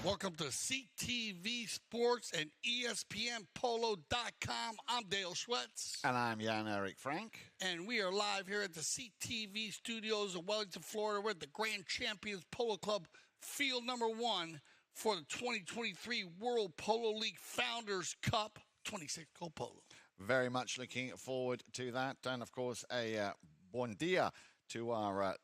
Welcome to CTV Sports and ESPNPolo.com. I'm Dale Schwetz. And I'm Jan-Erik Frank. And we are live here at the CTV studios in Wellington, Florida. We're at the Grand Champions Polo Club, field number 1 for the 2023 World Polo League Founders Cup 26 Gold Polo. Very much looking forward to that. And, of course, a bon dia to our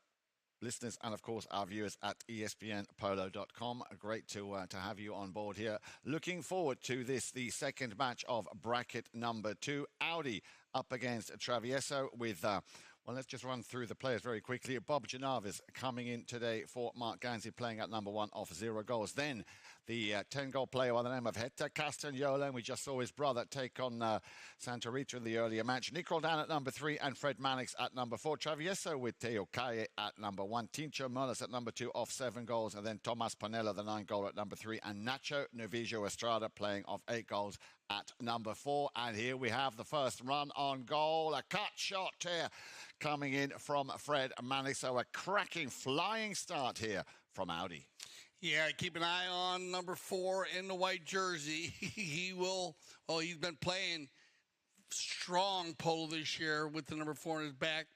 listeners and, of course, our viewers at ESPNPolo.com. Great to have you on board here. Looking forward to this, the second match of bracket number 2. Audi up against Travieso with, well, let's just run through the players very quickly. Bob Janavis coming in today for Mark Gansey, playing at number 1 off 0 goals. Then the 10-goal player by the name of Hector Castagnola, and we just saw his brother take on Santa Rita in the earlier match. Nick Roldan at number 3 and Fred Mannix at number 4. Travieso with Teo Calle at number 1. Tincho Merlis at number 2 off 7 goals, and then Tomas Panella, the 9-goal at number 3, and Nacho Novillo Estrada playing off 8 goals at number 4. And here we have the first run on goal. A cut shot here coming in from Fred Mannix. So a cracking, flying start here from Audi. Yeah, keep an eye on number 4 in the white jersey. He will, well, he's been playing strong polo this year with the number 4 in his back.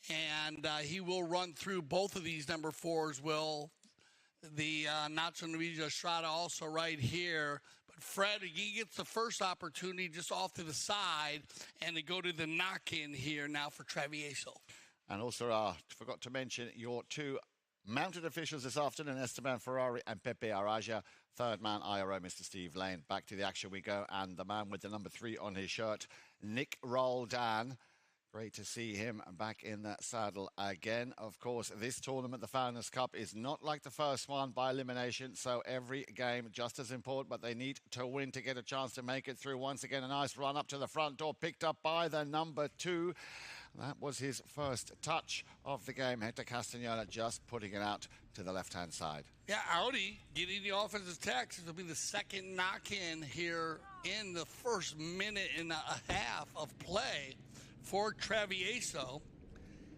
And he will run through both of these number 4s, will. The Nacho Novillo Estrada also right here. But Fred, he gets the first opportunity just off to the side, and they go to the knock-in here now for Travieso. And also, forgot to mention your 2 mounted officials this afternoon, Esteban Ferrari and Pepe Araja. Third man, IRO, Mr. Steve Lane. Back to the action we go, and the man with the number 3 on his shirt, Nick Roldan. Great to see him back in that saddle again. Of course, this tournament, the Founders Cup, is not like the first one by elimination, so every game just as important, but they need to win to get a chance to make it through. Once again, a nice run up to the front door, picked up by the number 2. That was his first touch of the game. Hector Castagnola just putting it out to the left-hand side. Yeah, Audi getting the offensive tax. This will be the second knock-in here in the first minute and a half of play for Travieso.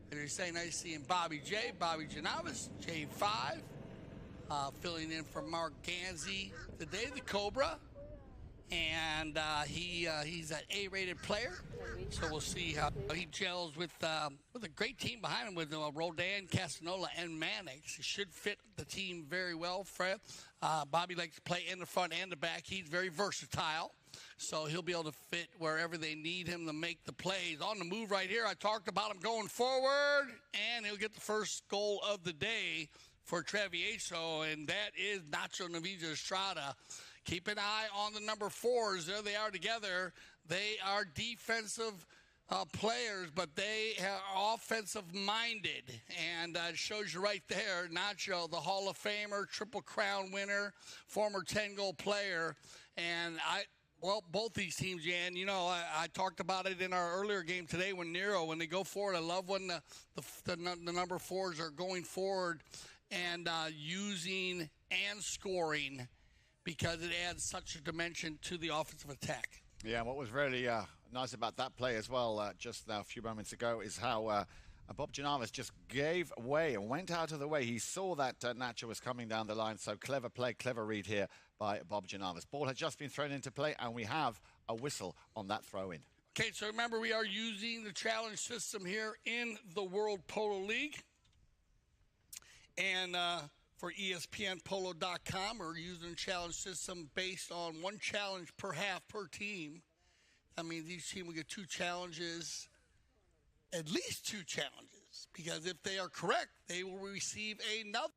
And you're saying nice seeing Bobby J, Bobby Janavis, J5, filling in for Mark Ganzi today, the Cobra. And he's an A-rated player, so we'll see how he gels with a great team behind him with Roldan, Castagnola, and Mannix. He should fit the team very well, Fred. Bobby likes to play in the front and the back. He's very versatile, so he'll be able to fit wherever they need him to make the plays. On the move right here, I talked about him going forward, and he'll get the first goal of the day for Travieso, and that is Nacho Novillo Estrada. Keep an eye on the number 4s. There they are together. They are defensive players, but they are offensive-minded. And it shows you right there, Nacho, the Hall of Famer, Triple Crown winner, former 10-goal player. And both these teams, Jan, you know, I talked about it in our earlier game today when they go forward. I love when the number 4s are going forward and using and scoring, because it adds such a dimension to the offensive attack. Yeah, what was really nice about that play as well, just now a few moments ago, is how Bob Janavis just gave way and went out of the way. He saw that Nacho was coming down the line, so clever play, clever read here by Bob Janavis. Ball has just been thrown into play, and we have a whistle on that throw-in. Okay, so remember, we are using the challenge system here in the World Polo League. And for ESPNPolo.com, we're using a challenge system based on 1 challenge per half per team. That means each team will get 2 challenges, at least 2 challenges, because if they are correct, they will receive another.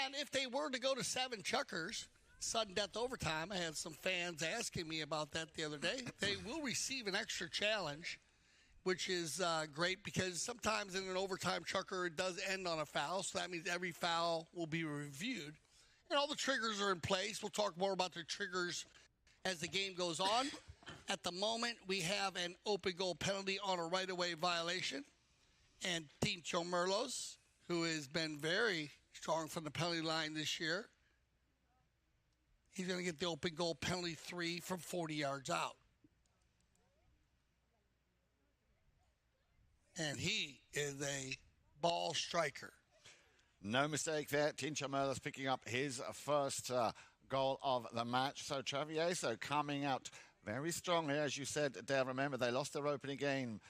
And if they were to go to 7 chukkers, sudden death overtime, I had some fans asking me about that the other day, they will receive an extra challenge, which is great, because sometimes in an overtime chukker, it does end on a foul. So that means every foul will be reviewed. And all the triggers are in place. We'll talk more about the triggers as the game goes on. At the moment, we have an open goal penalty on a right-of-way violation. And Tincho Merlos, who has been very strong from the penalty line this year, he's going to get the open goal penalty 3 from 40 yards out. And he is a ball striker. No mistake there. Tincho Merlos picking up his first goal of the match. So Travieso coming out very strongly, as you said, Dale. Remember, they lost their opening game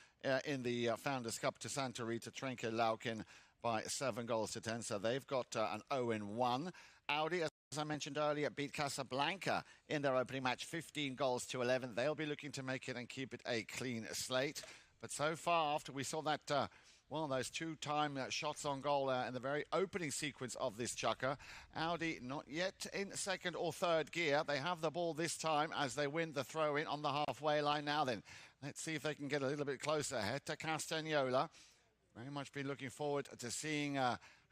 in the Founders Cup to Santa Rita Trenke Laukin by 7-10. So they've got an 0-1. Audi, as I mentioned earlier, beat Casablanca in their opening match, 15-11. They'll be looking to make it and keep it a clean slate. But so far, after we saw that, those 2-time shots on goal in the very opening sequence of this chukka, Audi not yet in second or third gear. They have the ball this time as they win the throw-in on the halfway line. Now then, let's see if they can get a little bit closer. Hector Castagnola, very much been looking forward to seeing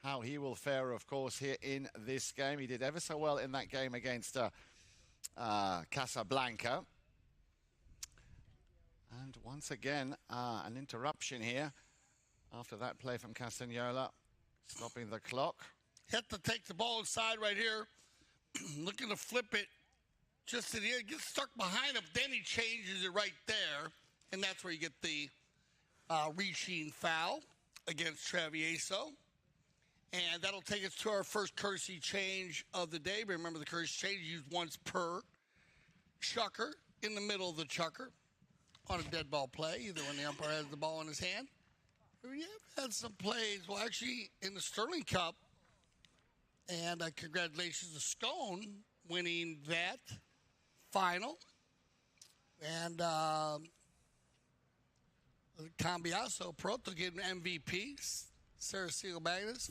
how he will fare, of course, here in this game. He did ever so well in that game against Casablanca. And once again, an interruption here after that play from Castagnola, stopping the clock. Heta takes the ball inside right here, looking to flip it just to the end, gets stuck behind him, then he changes it right there, and that's where you get the reaching foul against Travieso. And that'll take us to our first courtesy change of the day. Remember, the courtesy change used once per chukker in the middle of the chukker on a dead ball play, either when the umpire has the ball in his hand. We have had some plays, well, actually, in the Sterling Cup, and congratulations to Scone winning that final. And Cambiaso Proto getting MVP. Sarah Siegel Magnus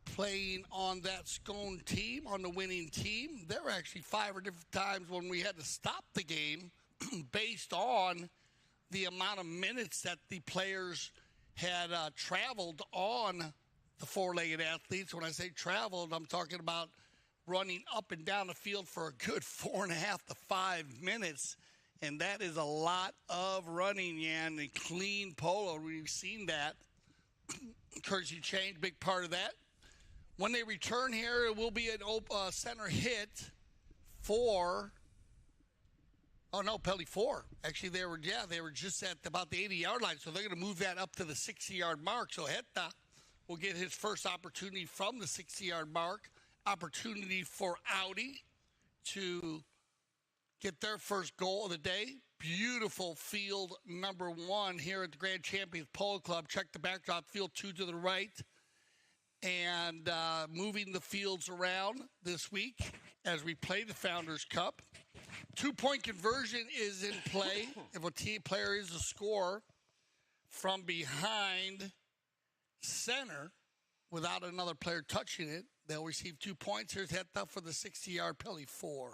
playing on that Scone team, on the winning team. There were actually 5 or different times when we had to stop the game based on the amount of minutes that the players had traveled on the four-legged athletes. When I say traveled, I'm talking about running up and down the field for a good 4.5 to 5 minutes. And that is a lot of running, Yan, and clean polo. We've seen that. Courtesy change, big part of that. When they return here, it will be an center hit for, penalty 4. Actually, they were just at about the 80-yard line, so they're going to move that up to the 60-yard mark. So Heta will get his first opportunity from the 60-yard mark. Opportunity for Audi to get their first goal of the day. Beautiful field number 1 here at the Grand Champions Polo Club. Check the backdrop, field 2 to the right. And moving the fields around this week as we play the Founders Cup. 2-point conversion is in play. If a team player is a scorer from behind center without another player touching it, they'll receive 2 points. Here's Heta for the 60-yard penalty 4.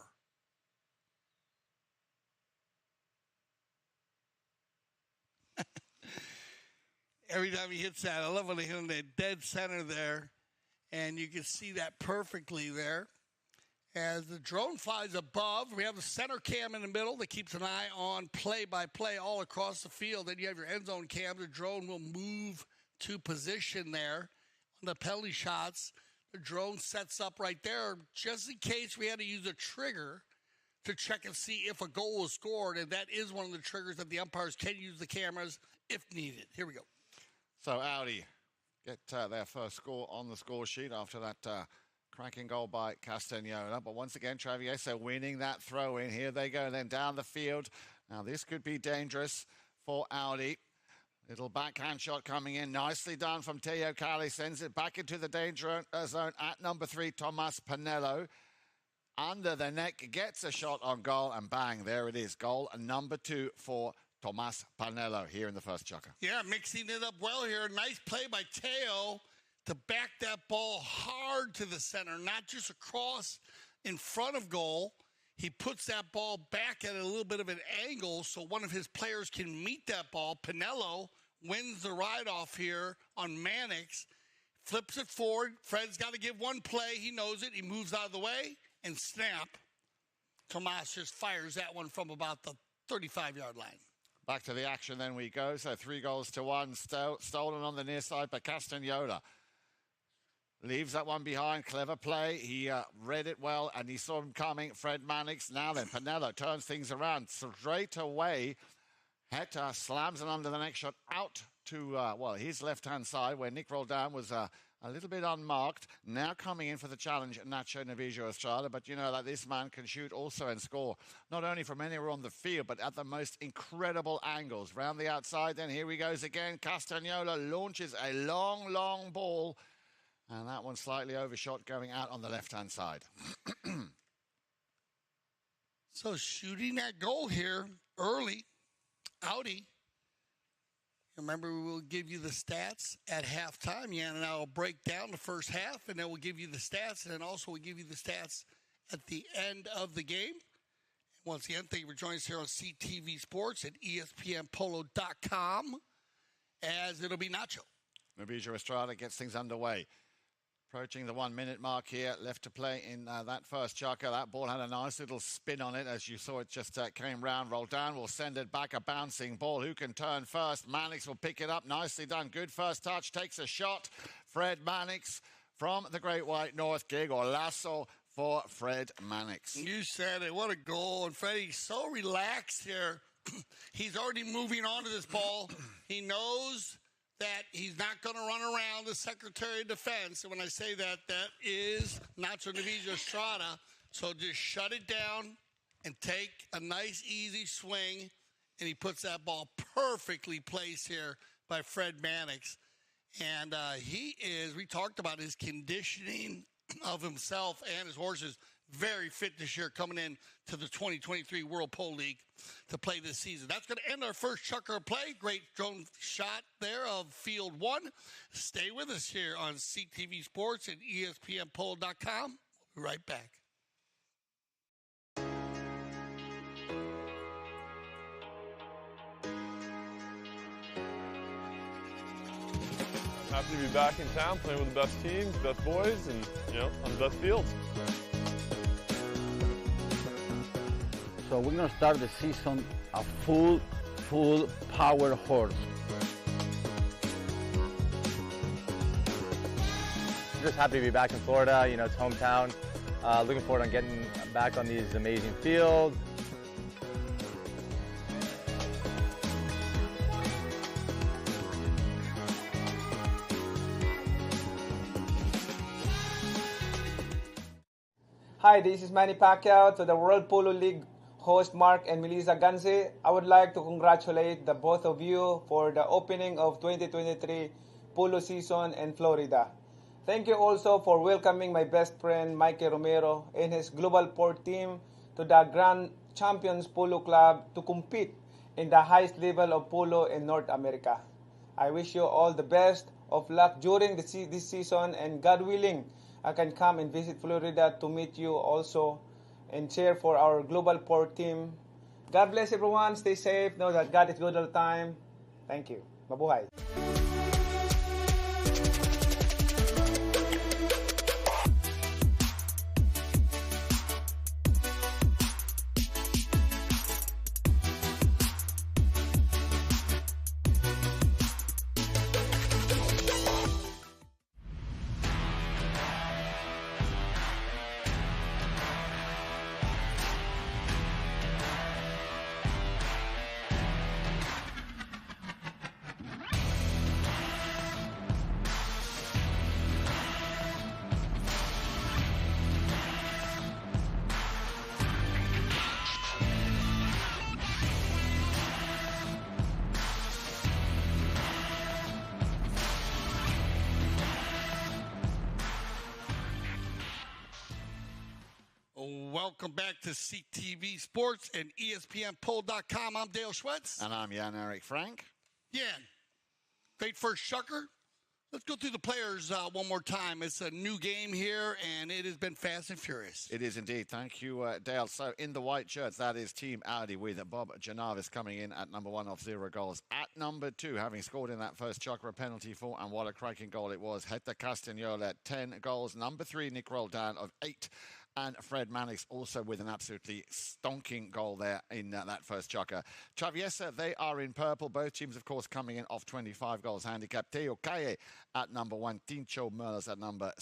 Every time he hits that, I love when they hit him that dead center there. And you can see that perfectly there. As the drone flies above, we have the center cam in the middle that keeps an eye on play-by-play all across the field. Then you have your end zone cam. The drone will move to position there on the penalty shots. The drone sets up right there just in case we had to use a trigger to check and see if a goal was scored. And that is one of the triggers that the umpires can use the cameras if needed. Here we go. So Audi get their first score on the score sheet after that cracking goal by Castagnola. But once again, Travieso winning that throw in. Here they go then down the field. Now this could be dangerous for Audi. Little backhand shot coming in. Nicely done from Teo Cali. Sends it back into the danger zone at number 3, Tomas Pinello. Under the neck, gets a shot on goal, and bang, there it is. Goal number 2 for Tomas Pinello here in the first chukka. Yeah, mixing it up well here. Nice play by Teo to back that ball hard to the center, not just across in front of goal. He puts that ball back at a little bit of an angle so one of his players can meet that ball. Pinello wins the ride-off here on Mannix, flips it forward. Fred's got to give one play. He knows it. He moves out of the way, and snap. Tomas just fires that one from about the 35-yard line. Back to the action then we go. So 3-1. Stolen on the near side by Castagnola. Leaves that one behind. Clever play. He read it well, and he saw him coming. Fred Mannix. Now then, Pinello turns things around. Straight away, Heta slams it under the next shot out to, his left-hand side, where Nick Roldan was a little bit unmarked. Now coming in for the challenge, Nacho Navijo Estrada. But you know that this man can shoot also and score, not only from anywhere on the field, but at the most incredible angles. Round the outside, then here he goes again. Castagnola launches a long, long ball. And that one slightly overshot going out on the left-hand side. So shooting that goal here early, Audi. Remember, we will give you the stats at halftime. Yan and I will break down the first half, and then we'll give you the stats, and then also we'll give you the stats at the end of the game. Once again, thank you for joining us here on CTV Sports at ESPNPolo.com, as it'll be Nacho. Travieso Estrada gets things underway. Approaching the 1 minute mark here, left to play in that first chukka. That ball had a nice little spin on it, as you saw it just came round. Roldan will send it back, a bouncing ball. Who can turn first? Mannix will pick it up. Nicely done. Good first touch. Takes a shot. Fred Mannix from the Great White North. Gig or lasso for Fred Mannix. You said it. What a goal. And Freddie's so relaxed here. He's already moving on to this ball. He knows that he's not going to run around the Secretary of Defense. And when I say that, that is Nacho Travieso Estrada. So just shut it down and take a nice, easy swing. And he puts that ball perfectly placed here by Fred Mannix. And we talked about his conditioning of himself and his horses. Very fit this year, coming in to the 2023 World Polo League to play this season. That's going to end our first chukka play. Great drone shot there of field one. Stay with us here on CTV Sports and ESPNPolo.com. We'll be right back. Happy to be back in town, playing with the best teams, best boys, and on the best fields. So we're going to start the season a full power horse. I'm just happy to be back in Florida. It's hometown. Looking forward to getting back on these amazing fields. Hi, this is Manny Pacquiao to the World Polo League host Mark and Melissa Ganzi. I would like to congratulate the both of you for the opening of 2023 polo season in Florida. Thank you also for welcoming my best friend Mikey Romero and his Global Port team to the Grand Champions Polo Club to compete in the highest level of polo in North America. I wish you all the best of luck during this season, and God willing, I can come and visit Florida to meet you also and cheer for our Global Port team. God bless everyone. Stay safe. Know that God is good all the time. Thank you. Mabuhay. Welcome back to CTV Sports and ESPNPolo.com. I'm Dale Schwetz. And I'm Jan-Erik Frank. Jan, great first chukker. Let's go through the players one more time. It's a new game here, and it has been fast and furious. It is indeed. Thank you, Dale. So in the white shirts, that is Team Audi with Bob Janavis coming in at number 1 off 0 goals. At number 2, having scored in that first chukka, penalty for, and what a cracking goal it was, Hector Castagnol at 10 goals. Number 3, Nick Roldan of 8. And Fred Mannix also with an absolutely stonking goal there in that first chukka. Travieso, they are in purple. Both teams, of course, coming in off 25 goals handicap. Teo Calle at number 1. Tincho Merles at number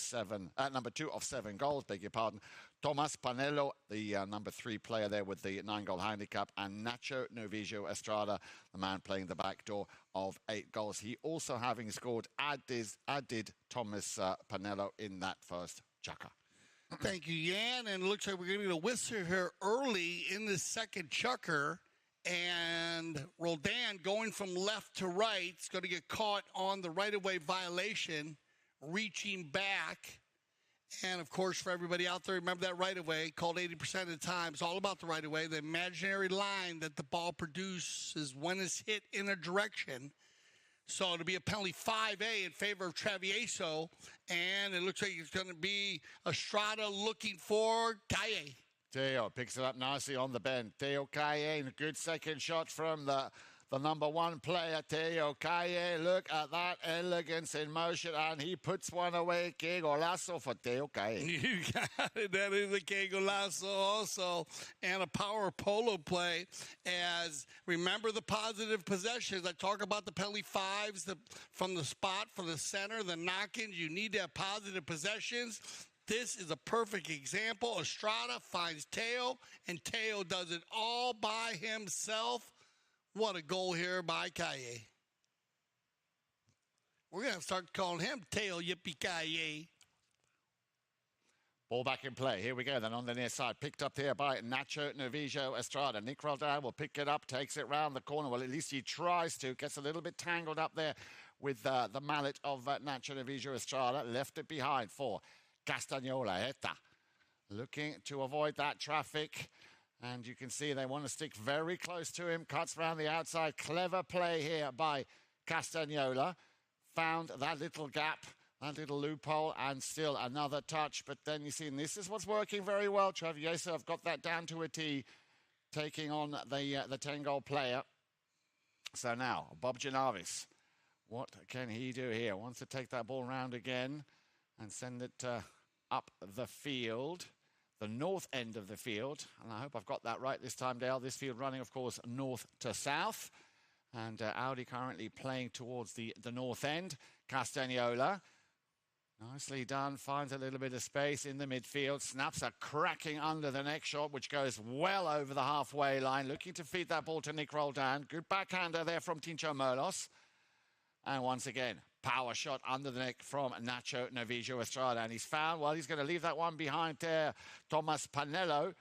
2 of 7 goals, beg your pardon. Tomas Panello, the number 3 player there with the 9-goal handicap. And Nacho Travieso Estrada, the man playing the back door of 8 goals. He also having scored, added Thomas Panello in that first chukka. Thank you, Jan. And it looks like we're going to get a whistle here early in the second chukker. And Roldan going from left to right is going to get caught on the right-of-way violation, reaching back. And, of course, for everybody out there, remember that right-of-way, called 80% of the time. It's all about the right-of-way, the imaginary line that the ball produces when it's hit in a direction. So it'll be a penalty 5A in favor of Travieso, and it looks like it's going to be Estrada looking for Calle. Teo picks it up nicely on the bend. Teo Calle, a good second shot from the the number 1 player, Teo Kaye. Look at that elegance in motion, and he puts one away. Que golazo for Teo Kaye. You got it. That is a que golazo also, and a power polo play. As remember the positive possessions. I talk about the penalty fives from the spot, from the center, the knock-ins. You need to have positive possessions. This is a perfect example. Estrada finds Teo, and Teo does it all by himself. What a goal here by Kaye. We're going to start calling him Teo Yippee Kaye. Ball back in play. Here we go then on the near side. Picked up here by Nacho Novillo Estrada. Nick Roldan will pick it up, takes it round the corner. Well, at least he tries to. Gets a little bit tangled up there with the mallet of Nacho Novillo Estrada. Left it behind for Castagnola. Eta looking to avoid that traffic. And you can see they want to stick very close to him. Cuts around the outside. Clever play here by Castagnola. Found that little gap, that little loophole, and still another touch. But then you see, and this is what's working very well. Travieso have got that down to a T, taking on the 10-goal player. So now, Bob Genavis, what can he do here? Wants to take that ball round again and send it up the field, the north end of the field. And I hope I've got that right this time, Dale. This field running, of course, north to south. And Audi currently playing towards the north end. Castagnola, nicely done, finds a little bit of space in the midfield. Snaps a cracking under the neck shot, which goes well over the halfway line. Looking to feed that ball to Nick Roldan. Good backhander there from Tincho Merlos. And once again, power shot under the neck from Nacho Novillo Estrada. And he's found, well, he's going to leave that one behind there. Thomas Panello,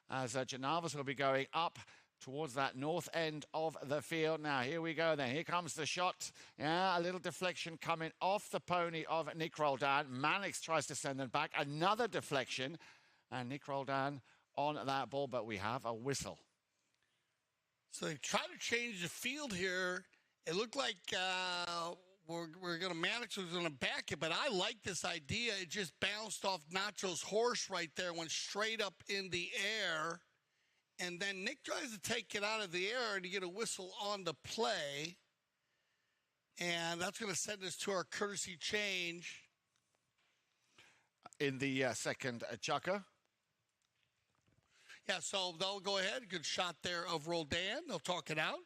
as Genavis will be going up towards that north end of the field. Now, here we go then. Here comes the shot. Yeah, a little deflection coming off the pony of Nick Roldan. Mannix tries to send it back. Another deflection. And Nick Roldan on that ball, but we have a whistle. So they try to change the field here. It looked like we're going to Mannix was going to back it, but I like this idea. It just bounced off Nacho's horse right there, went straight up in the air. And then Nick tries to take it out of the air and to get a whistle on the play. And that's going to send us to our courtesy change. In the second chukka. Yeah, so they'll go ahead. Good shot there of Roldan. They'll talk it out.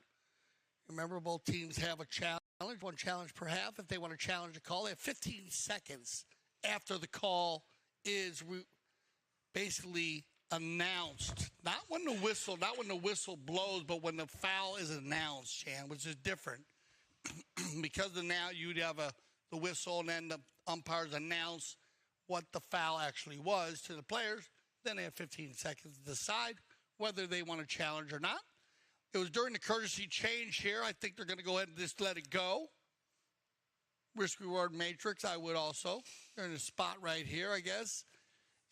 Remember, both teams have a challenge, one challenge per half. If they want to challenge a call, they have 15 seconds after the call is basically announced. Not when the whistle blows, but when the foul is announced, Chan, which is different. Because now you'd have the whistle, and then the umpires announce what the foul actually was to the players. Then they have 15 seconds to decide whether they want to challenge or not. It was during the courtesy change here. I think they're going to go ahead and just let it go. Risk-reward matrix, I would also. They're in a spot right here, I guess.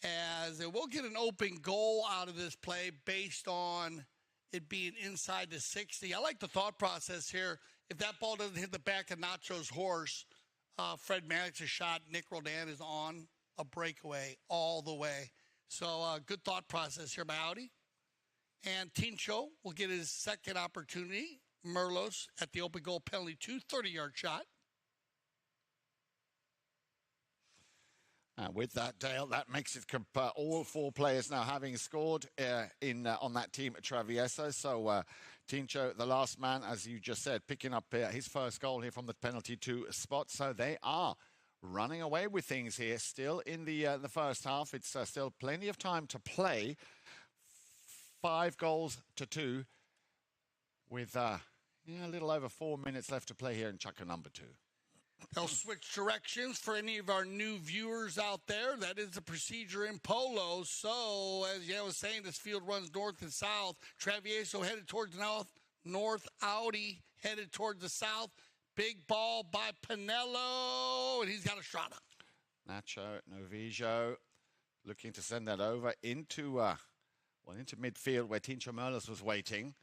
As they will get an open goal out of this play based on it being inside the 60. I like the thought process here. If that ball doesn't hit the back of Nacho's horse, Fred Mannix's shot, Nick Roldan is on a breakaway all the way. So good thought process here by Audi. And Tincho will get his second opportunity. Merlos at the open goal penalty, 30-yard shot. With that, Dale, that makes it all four players now having scored on that team at Travieso. So Tincho, the last man, as you just said, picking up his first goal here from the penalty two spot. So they are running away with things here. Still in the first half, it's still plenty of time to play. 5-2 with a little over 4 minutes left to play here in chukka number 2. They'll switch directions for any of our new viewers out there. That is the procedure in polo. So, as I was saying, this field runs north and south. Travieso headed towards the north. Audi headed towards the south. Big ball by Pinello, and he's got Estrada. Nacho Novillo looking to send that over into midfield where Tincho Merlos was waiting.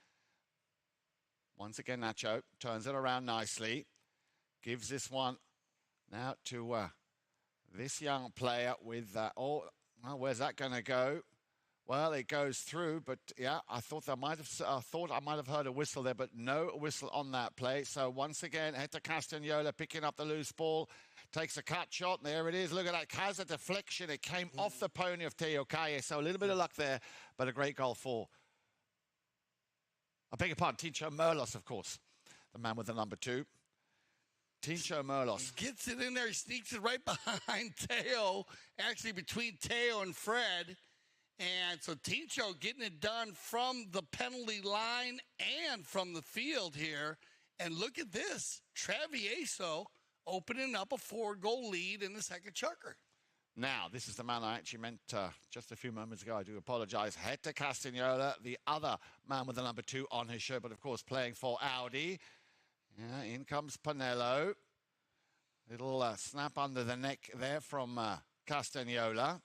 Once again, Nacho turns it around nicely. Gives this one now to this young player with, where's that going to go? Well, it goes through, but yeah, I thought I might have heard a whistle there, but no whistle on that play. So once again, Hector Castagnola picking up the loose ball, takes a cut shot. There it is. Look at that. Has a deflection. It came off the pony of Teo Calle. So a little bit of luck there, but a great goal for, I beg your pardon, Tincho Merlos, of course, the man with the number 2. Tincho Merlos. He gets it in there. He sneaks it right behind Teo, actually between Teo and Fred. And so Tincho getting it done from the penalty line and from the field here. And look at this. Travieso opening up a 4-goal lead in the second chukker. Now, this is the man I actually meant just a few moments ago. I do apologize. Hector Castagnola, the other man with the number 2 on his shirt, but of course playing for Audi. Yeah, in comes Panello. Little snap under the neck there from Castagnola.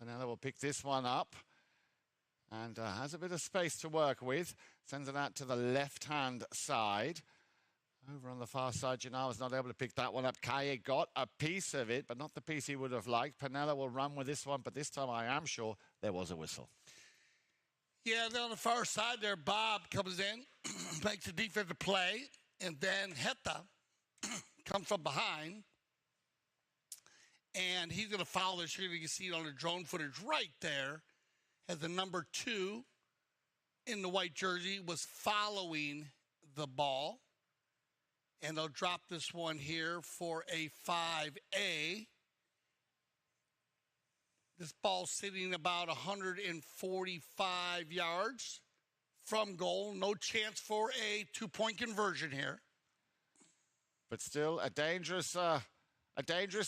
Panello will pick this one up and has a bit of space to work with. Sends it out to the left-hand side. Over on the far side, Gennaro was not able to pick that one up. Calle got a piece of it, but not the piece he would have liked. Panello will run with this one, but this time I am sure there was a whistle. Yeah, then on the far side there, Bob comes in, makes a defensive play, and then Heta comes from behind. And he's going to foul this year. You can see it on the drone footage right there. As the number 2 in the white jersey was following the ball. And they'll drop this one here for a 5A. This ball sitting about 145 yards from goal. No chance for a 2-point conversion here. But still a dangerous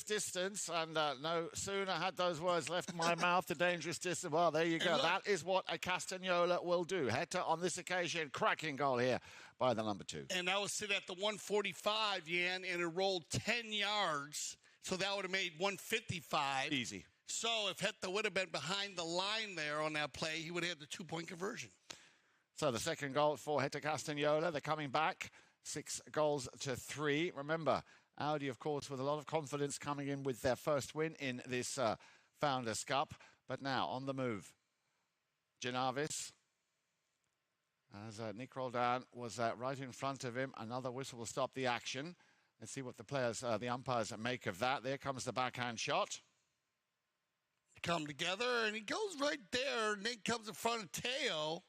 distance, and no sooner had those words left my mouth, the dangerous distance. Well, there you go. That is what a Castagnola will do. Hector on this occasion, cracking goal here by the number 2. And that was sit at the 145, Yan, and it rolled 10 yards, so that would have made 155. Easy. So if Hector would have been behind the line there on that play, he would have had the 2-point conversion. So the second goal for Hector Castagnola. They're coming back 6-3. Remember, Audi, of course, with a lot of confidence coming in with their first win in this Founders Cup. But now, on the move, Genavis, as Nick Roldan was right in front of him. Another whistle will stop the action. Let's see what the umpires make of that. There comes the backhand shot. Come together, and he goes right there. Nick comes in front of Teo,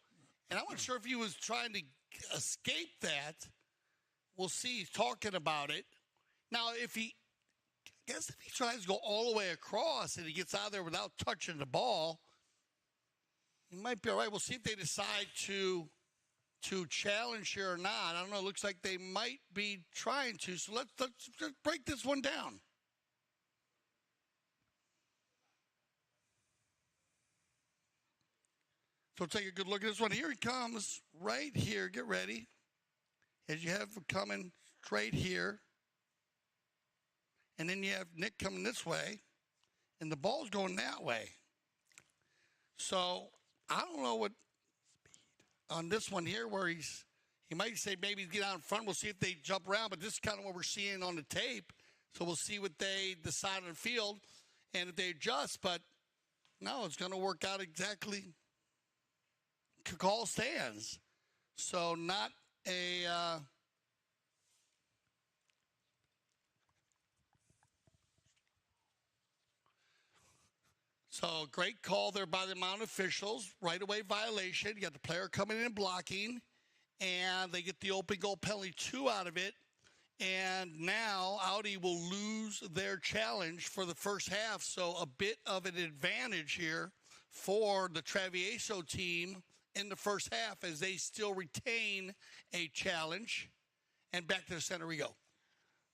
and I'm not sure if he was trying to escape that. We'll see. He's talking about it. Now, if he tries to go all the way across and he gets out there without touching the ball, he might be all right. We'll see if they decide to challenge here or not. I don't know. It looks like they might be trying to. So let's break this one down. So take a good look at this one. Here he comes right here. Get ready. As you have him coming straight here. And then you have Nick coming this way. And the ball's going that way. So I don't know what on this one here where he might say maybe get out in front. We'll see if they jump around. But this is kind of what we're seeing on the tape. So we'll see what they decide on the field and if they adjust. But no, it's going to work out exactly. Call stands. So not a so great call there by the Mount officials. Right away violation. You got the player coming in and blocking, and they get the open goal penalty 2 out of it. And now Audi will lose their challenge for the first half. So a bit of an advantage here for the Travieso team in the first half as they still retain a challenge. And back to the center we go.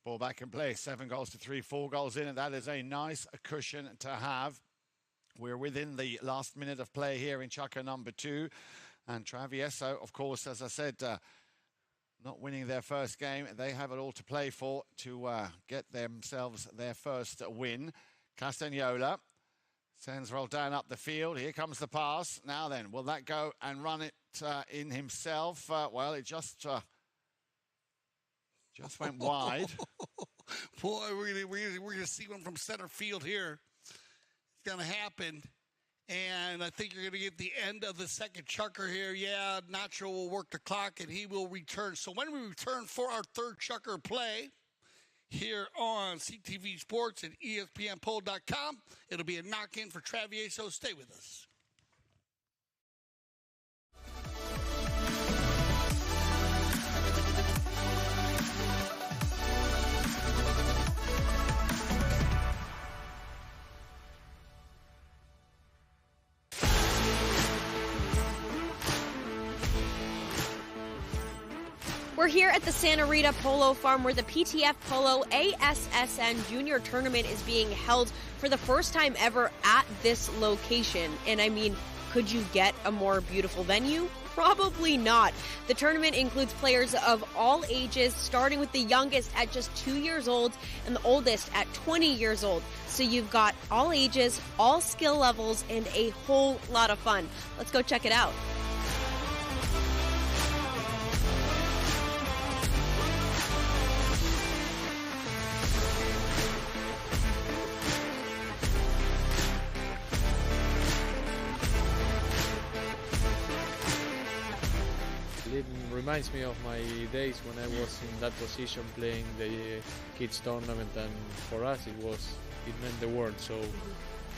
Ball back in play, 7-3, 4 goals in, and that is a nice cushion to have. We're within the last minute of play here in chukka number 2. And Travieso, of course, as I said, not winning their first game. They have it all to play for to get themselves their first win. Castagnola sends Roldan up the field. Here comes the pass. Now then, will that go and run it in himself? Well, it just went wide. Boy, we're gonna see one from center field here. is going to happen. And I think you're going to get the end of the second chukker here. Yeah, Nacho will work the clock, and he will return. So when we return for our third chukker play here on CTV Sports and ESPNPolo.com, it'll be a knock-in for Travieso. Stay with us. We're here at the Santa Rita Polo Farm where the PTF Polo ASSN Junior Tournament is being held for the first time ever at this location. And I mean, could you get a more beautiful venue? Probably not. The tournament includes players of all ages, starting with the youngest at just 2 years old and the oldest at 20 years old. So you've got all ages, all skill levels, and a whole lot of fun. Let's go check it out. It reminds me of my days when I was in that position playing the kids tournament, and for us it meant the world. So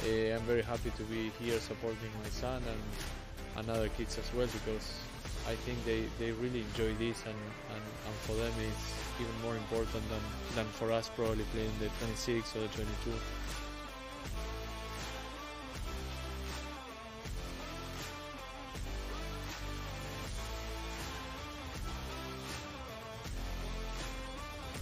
I'm very happy to be here supporting my son and other kids as well, because I think they really enjoy this, and for them it's even more important than for us probably playing the 26 or the 22.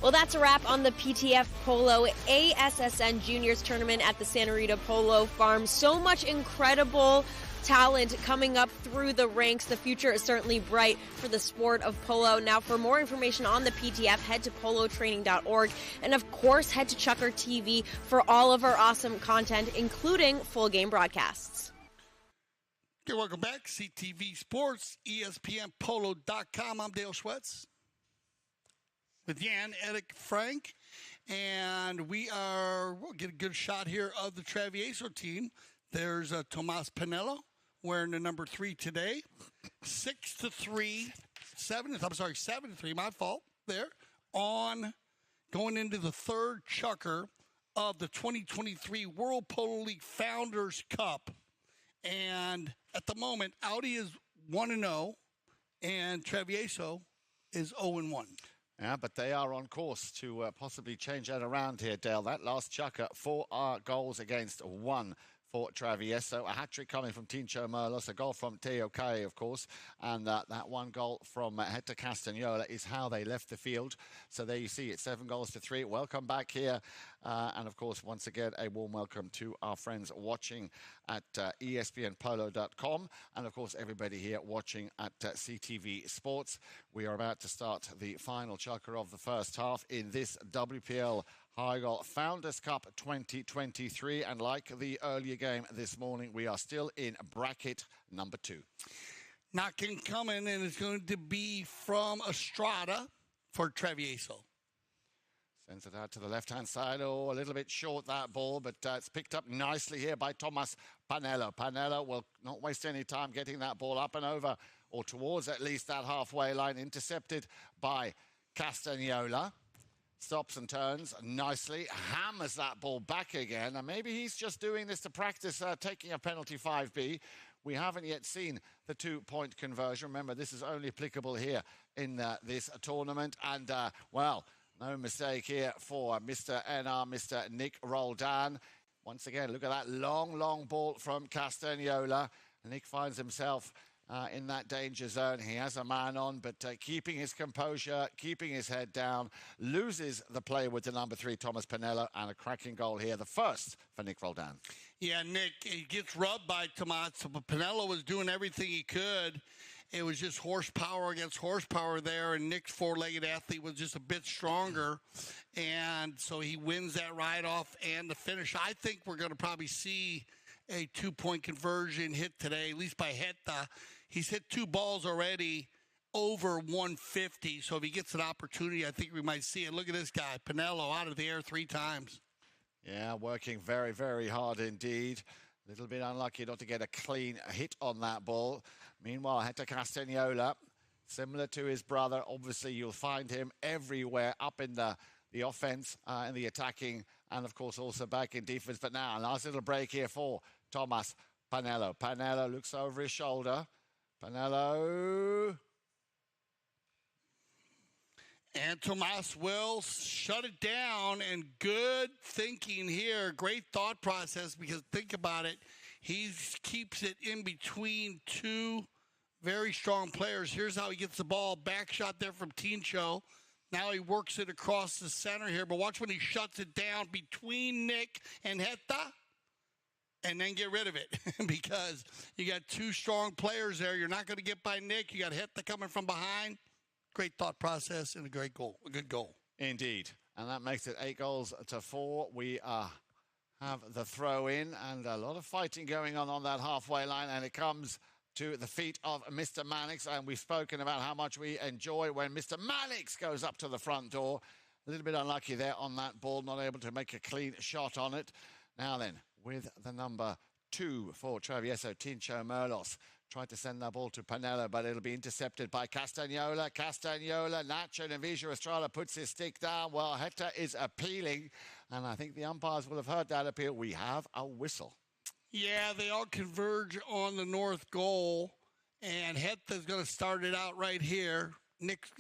Well, that's a wrap on the PTF Polo ASSN Juniors Tournament at the Santa Rita Polo Farm. So much incredible talent coming up through the ranks. The future is certainly bright for the sport of polo. Now, for more information on the PTF, head to polotraining.org. And, of course, head to Chukker TV for all of our awesome content, including full game broadcasts. Okay, welcome back. CTV Sports, ESPNPolo.com. I'm Dale Schwetz with Jan, Eric, Frank, and we'll get a good shot here of the Travieso team. There's Tomas Pinello wearing the number 3 today. 7-3, my fault there, on going into the third chukker of the 2023 World Polo League Founders Cup. And at the moment, Audi is 1-0, and Travieso is 0-1. Yeah, but they are on course to possibly change that around here, Dale. That last chukker, 4 goals against 1 for Travieso. A hat-trick coming from Tincho Merlos, a goal from Teo Kai, of course, and that 1 goal from Hector Castagnola is how they left the field. So there you see it, 7-3. Welcome back here. And, of course, once again, a warm welcome to our friends watching at ESPNPolo.com. And, of course, everybody here watching at CTV Sports. We are about to start the final chukker of the first half in this WPL Founders Cup 2023. And like the earlier game this morning, we are still in bracket number 2. Knocking coming, and it's going to be from Estrada for Travieso. Sends it out to the left-hand side. Oh, a little bit short, that ball, but it's picked up nicely here by Tomas Pinello. Pinello will not waste any time getting that ball up and over, or towards at least that halfway line, intercepted by Castagnola. Stops and turns nicely, hammers that ball back again. And maybe he's just doing this to practice taking a penalty 5B. We haven't yet seen the 2-point conversion. Remember, this is only applicable here in this tournament. And, well, no mistake here for Mr. NR, Mr. Nick Roldan. Once again, look at that long ball from Castagnola. Nick finds himself in that danger zone. He has a man on, but keeping his composure, keeping his head down, loses the play with the number 3, Tomas Pinello, and a cracking goal here, the first for Nick Roldan. Yeah, Nick, he gets rubbed by Tomas, but Pinello was doing everything he could. It was just horsepower against horsepower there, and Nick's 4-legged athlete was just a bit stronger, and so he wins that ride-off and the finish. I think we're going to probably see a 2-point conversion hit today, at least by Heta. He's hit 2 balls already over 150, so if he gets an opportunity, I think we might see it. Look at this guy, Pinello, out of the air 3 times. Yeah, working very, very hard indeed. A little bit unlucky not to get a clean hit on that ball. Meanwhile, Hector Castagnola, similar to his brother, obviously you'll find him everywhere up in the offense, in the attacking, and of course also back in defense. But now, a nice little break here for Thomas Panello. Panello looks over his shoulder. Panello. And Tomas will shut it down, and good thinking here. Great thought process, because think about it. He keeps it in between two very strong players. Here's how he gets the ball. Back shot there from Tincho. Now he works it across the center here. But watch when he shuts it down between Nick and Heta, and then get rid of it. Because you got two strong players there. You're not going to get by Nick. You got Heta coming from behind. Great thought process and a great goal, a good goal. Indeed. And that makes it 8-4. We have the throw in, and a lot of fighting going on that halfway line, and it comes to the feet of Mr. Mannix, and we've spoken about how much we enjoy when Mr. Mannix goes up to the front door. A little bit unlucky there on that ball, not able to make a clean shot on it. Now then, with the number 2 for Travieso, Tincho Merlos. Tried to send that ball to Panello, but it'll be intercepted by Castagnola. Castagnola, Nacho Navijo Estrada puts his stick down. Well, Hector is appealing, and I think the umpires will have heard that appeal. We have a whistle. Yeah, they all converge on the north goal, and Hector's going to start it out right here. Nick's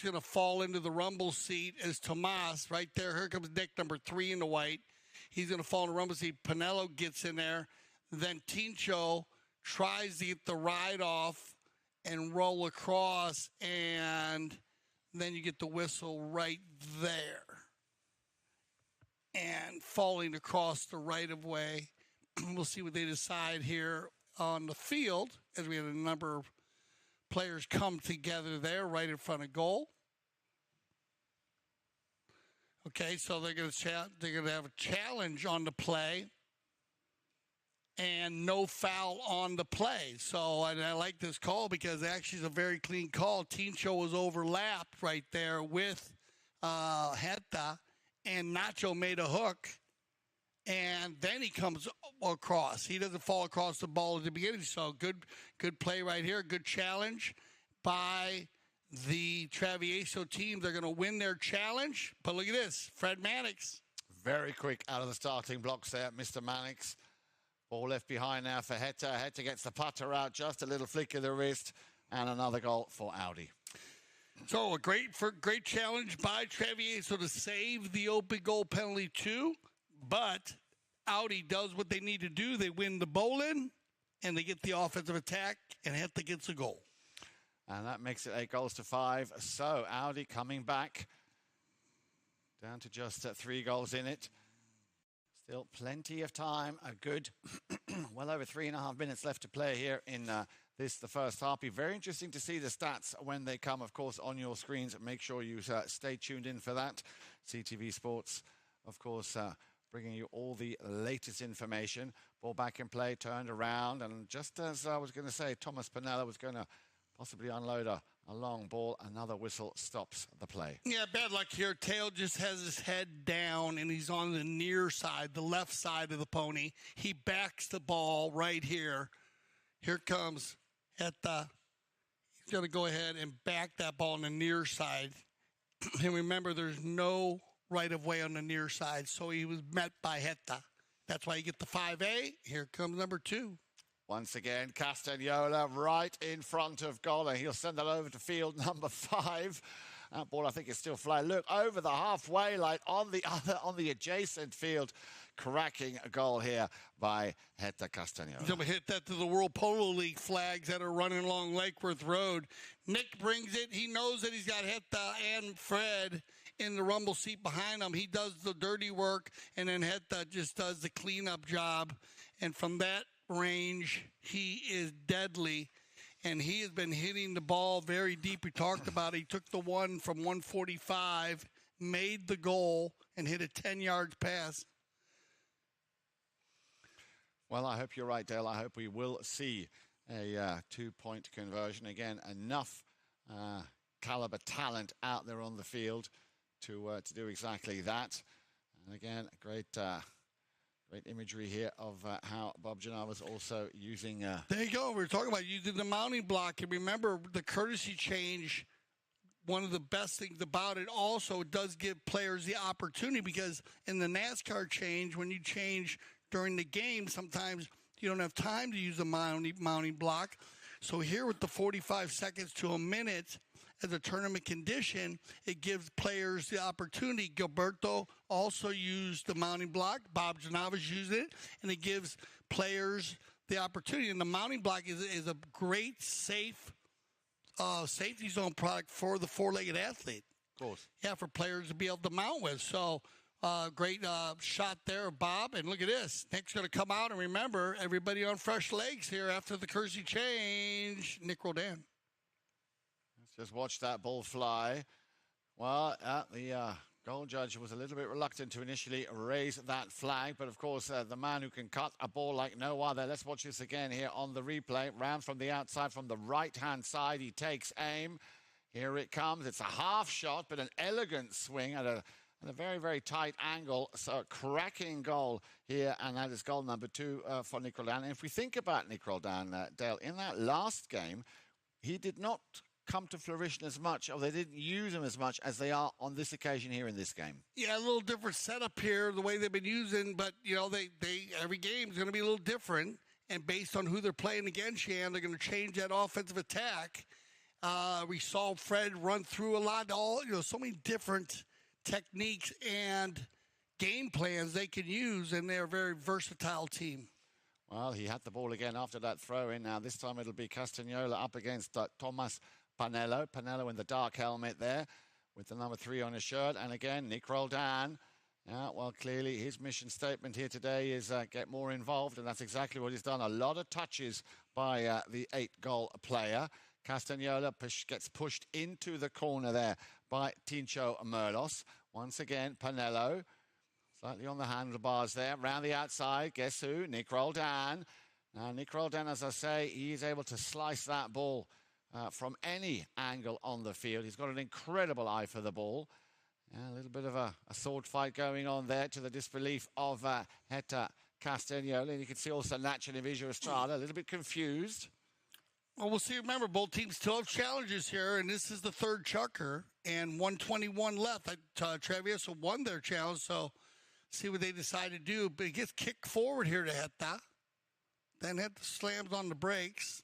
going to fall into the rumble seat as Tomas right there. Here comes Nick, number 3 in the white. He's going to fall in the rumble seat. Panello gets in there. Then Tincho tries to get the ride off and roll across, and then you get the whistle right there. And falling across the right-of-way. We'll see what they decide here on the field, as we had a number of players come together there right in front of goal. Okay, so they're going to have a challenge on the play. And no foul on the play. So, and I like this call because actually it's a very clean call. Tincho was overlapped right there with Heta, and Nacho made a hook, and then he comes across. He doesn't fall across the ball at the beginning. So good play right here. Good challenge by the Travieso team. They're going to win their challenge. But look at this, Fred Mannix. Very quick out of the starting blocks there, Mr. Mannix. Ball left behind now for Hector. Hector gets the putter out, just a little flick of the wrist, and another goal for Audi. So a great challenge by Travieso to save the open goal penalty too, but Audi does what they need to do. They win the bowl-in, and they get the offensive attack, and Hector gets a goal. And that makes it 8-5. So Audi coming back down to just 3 goals in it. Still plenty of time, a good, well over 3.5 minutes left to play here in the first half. Be very interesting to see the stats when they come, of course, on your screens. Make sure you stay tuned in for that. CTV Sports, of course, bringing you all the latest information. Ball back in play, turned around, and just as I was going to say, Thomas Panello was going to possibly unload a long ball. Another whistle stops the play. Yeah, bad luck here. Tail just has his head down, and he's on the near side, the left side of the pony. He backs the ball right here. Here comes Heta. He's going to go ahead and back that ball on the near side. And remember, there's no right-of-way on the near side, so he was met by Heta. That's why you get the 5A. Here comes number 2. Once again, Castagnola right in front of goal, and he'll send that over to field number 5. That ball, I think, is still flying. Look, over the halfway line on the adjacent field, cracking a goal here by Hector Castagnola. He's going to hit that to the World Polo League flags that are running along Lake Worth Road. Nick brings it. He knows that he's got Hector and Fred in the rumble seat behind him. He does the dirty work, and then Hector just does the cleanup job. And from that range, he is deadly, and he has been hitting the ball very deep. We talked about it. He took the one from 145, made the goal, and hit a 10 yards pass. Well, I hope you're right, Dale. I hope we will see a 2-point conversion again. Enough caliber talent out there on the field to do exactly that. And again, great imagery here of how Bob Jannar was also using... There you go. We were talking about using the mounting block. And remember, the courtesy change, one of the best things about it also does give players the opportunity, because in the NASCAR change, when you change during the game, sometimes you don't have time to use the mounting block. So here with the 45 seconds to a minute as a tournament condition, it gives players the opportunity. Gilberto also used the mounting block. Bob Janavis used it, and it gives players the opportunity. And the mounting block is a great, safe safety zone product for the four-legged athlete. Of course. Yeah, for players to be able to mount with. So great shot there, Bob. And look at this. Nick's going to come out, and remember, everybody on fresh legs here after the courtesy change. Nick Rodan. Let's just watch that ball fly. Well, the goal judge was a little bit reluctant to initially raise that flag, but of course, the man who can cut a ball like no other. Let's watch this again here on the replay. Round from the outside, from the right-hand side, he takes aim. Here it comes. It's a half shot, but an elegant swing at a very, very tight angle. So a cracking goal here, and that is goal number 2 for Nick Roldan. And if we think about Nick Roldan, Dale, in that last game, he did not come to fruition as much, or they didn't use him as much as they are on this occasion here in this game. Yeah, a little different setup here, the way they've been using, but, you know, they every game is going to be a little different, and based on who they're playing against, they're going to change that offensive attack. We saw Fred run through a lot, so many different techniques and game plans they can use, and they're a very versatile team. Well, he had the ball again after that throw-in. Now, this time it'll be Castagnola up against Thomas Panello. Panello in the dark helmet there with the number 3 on his shirt. And again, Nick Roldan. Well, clearly his mission statement here today is get more involved, and that's exactly what he's done. A lot of touches by the 8-goal player. Castagnola gets pushed into the corner there by Tincho Merlos. Once again, Panello slightly on the handlebars there. Round the outside, guess who? Nick Roldan. Now, Nick Roldan, as I say, he's able to slice that ball from any angle on the field. He's got an incredible eye for the ball. A little bit of a sword fight going on there, to the disbelief of Hector Castagnola. And you can see also Nacho Visual Estrada a little bit confused. Well, we'll see. Remember, both teams still have challenges here, and this is the third chukker, and 121 left. Travieso won their challenge, so see what they decide to do. But it gets kicked forward here to Hector. Then Hector slams on the brakes.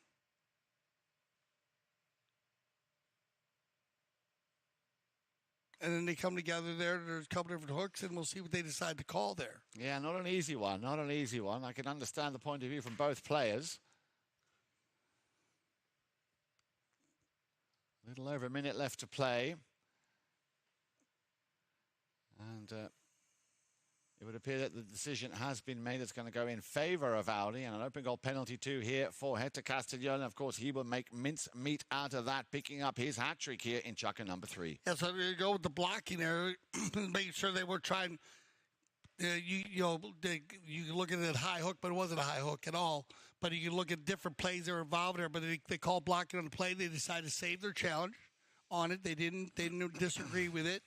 And then they come together there. There's a couple different hooks, and we'll see what they decide to call there. Yeah, not an easy one. Not an easy one. I can understand the point of view from both players. A little over a minute left to play. And it would appear that the decision has been made. It's going to go in favor of Audi, and an open goal penalty too here for Hector Castagnola. Of course, he will make mince meat out of that, picking up his hat-trick here in chukka number 3. Yeah, so they go with the blocking there, making sure they were trying. You look at it high hook, but it wasn't a high hook at all. But you can look at different plays that were involved there. But they called blocking on the play. They decided to save their challenge on it. They didn't disagree with it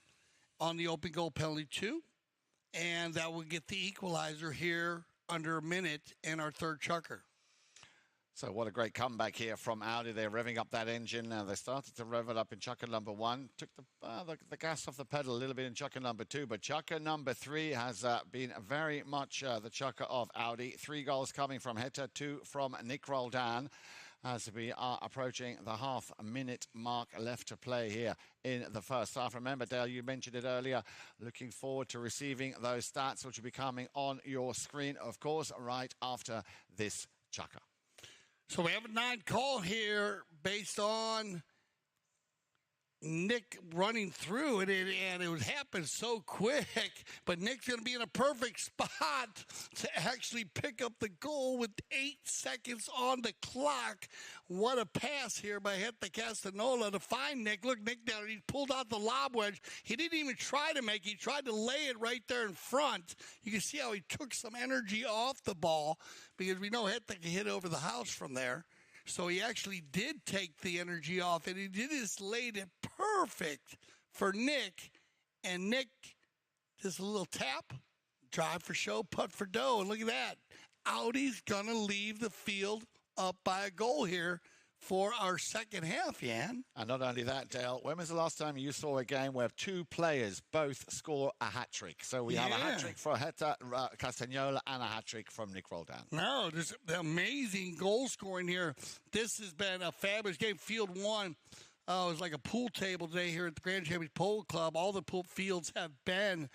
on the open goal penalty too. And that will get the equalizer here under a minute in our third chukker. So what a great comeback here from Audi. They're revving up that engine. They started to rev it up in chukka number 1. Took the gas off the pedal a little bit in chukka number 2. But chukka number 3 has been very much the chukka of Audi. 3 goals coming from Hector, 2 from Nick Roldan, as we are approaching the half-minute mark left to play here in the first half. Remember, Dale, you mentioned it earlier, looking forward to receiving those stats, which will be coming on your screen, of course, right after this chukka. So we have a 9 call here based on Nick running through it, and it would happen so quick. But Nick's going to be in a perfect spot to actually pick up the goal with 8 seconds on the clock. What a pass here by Hector Castagnola to find Nick. Look, Nick down. He pulled out the lob wedge. He didn't even try to make it. He tried to lay it right there in front. You can see how he took some energy off the ball, because we know Hector can hit over the house from there. So he actually did take the energy off, and he just laid it perfect for Nick. And Nick Just a little tap, drive for show, putt for dough. And look at that. Audi's going to leave the field up by a goal here for our second half, Jan. And not only that, Dale, when was the last time you saw a game where two players both score a hat-trick? So we have a hat-trick for Heta Castagnola and a hat-trick from Nick Roldan. No, there's amazing goal scoring here. This has been a fabulous game. Field 1, it was like a pool table today here at the Grand Champions Polo Club. All the pool fields have been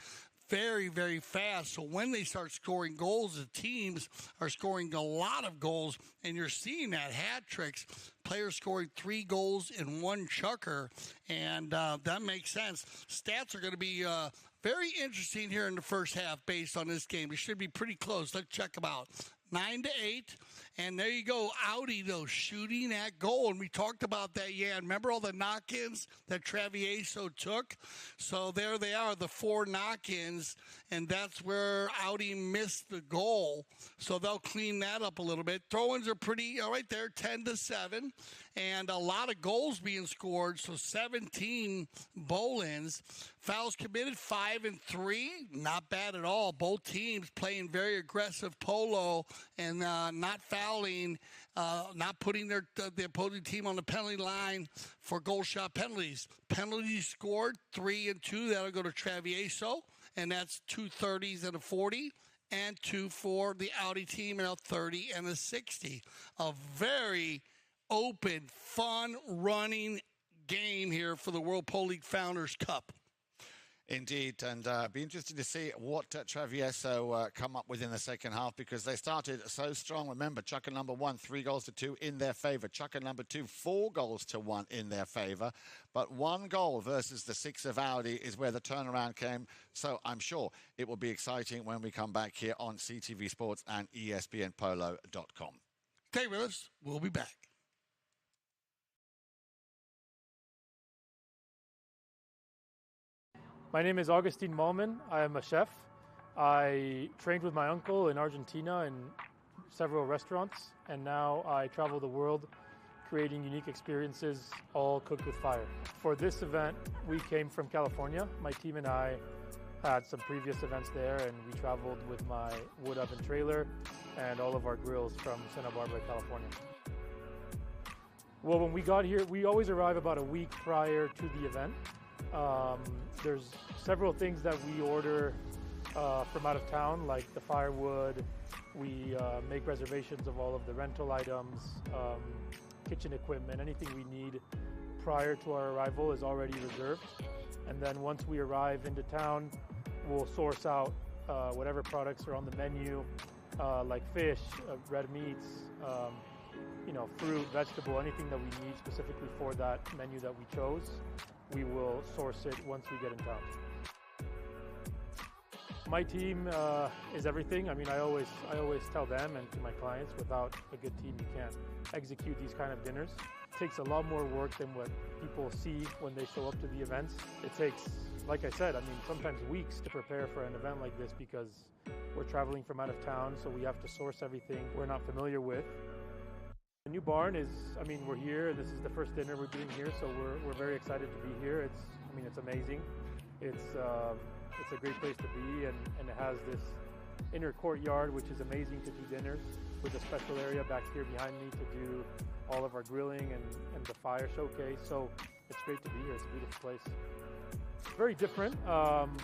very, very fast. So when they start scoring goals, the teams are scoring a lot of goals, and you're seeing that hat tricks. Players scoring 3 goals in 1 chukker, and that makes sense. Stats are going to be very interesting here in the first half based on this game. It should be pretty close. Let's check them out. 9-8, and there you go. Audi, though, shooting at goal, and we talked about that, Remember all the knock-ins that Travieso took? So there they are, the 4 knock-ins, and that's where Audi missed the goal. So they'll clean that up a little bit. Throw-ins are pretty, right there, 10-7, and a lot of goals being scored, so 17 bowl-ins. Fouls committed, 5 and 3, not bad at all. Both teams playing very aggressive polo and not fouling, not putting the opposing team on the penalty line for goal shot penalties. Penalties scored, 3 and 2. That'll go to Travieso, and that's 2 30s and a 40, and 2 for the Audi team, and a 30 and a 60. A very open, fun running game here for the World Polo League Founders Cup. Indeed, and be interested to see what Travieso come up with in the second half, because they started so strong. Remember, chukka number 1, 3 goals to 2 in their favour. Chukka number 2, 4 goals to 1 in their favour. But 1 goal versus the 6 of Audi is where the turnaround came. So I'm sure it will be exciting when we come back here on CTV Sports and ESPNPolo.com. Stay with us. We'll be back. My name is Augustine Malman. I am a chef. I trained with my uncle in Argentina in several restaurants, and now I travel the world creating unique experiences, all cooked with fire. For this event, we came from California. My team and I had some previous events there, and we traveled with my wood oven trailer and all of our grills from Santa Barbara, California. Well, when we got here, we always arrive about a week prior to the event. There's several things that we order from out of town, like the firewood. We make reservations of all of the rental items, kitchen equipment, anything we need prior to our arrival is already reserved. And then once we arrive into town, we'll source out whatever products are on the menu, like fish, red meats, fruit, vegetable, anything that we need specifically for that menu that we chose. We will source it once we get in town. My team is everything. I mean, I always tell them and to my clients, without a good team, you can't execute these kind of dinners. It takes a lot more work than what people see when they show up to the events. It takes, like I said, sometimes weeks to prepare for an event like this, because we're traveling from out of town, so we have to source everything we're not familiar with. The new barn is, we're here. This is the first dinner we're doing here, so we're very excited to be here. It's amazing. It's a great place to be, and it has this inner courtyard, which is amazing to do dinners, with a special area back here behind me to do all of our grilling and the fire showcase. So it's great to be here. It's a beautiful place. It's very different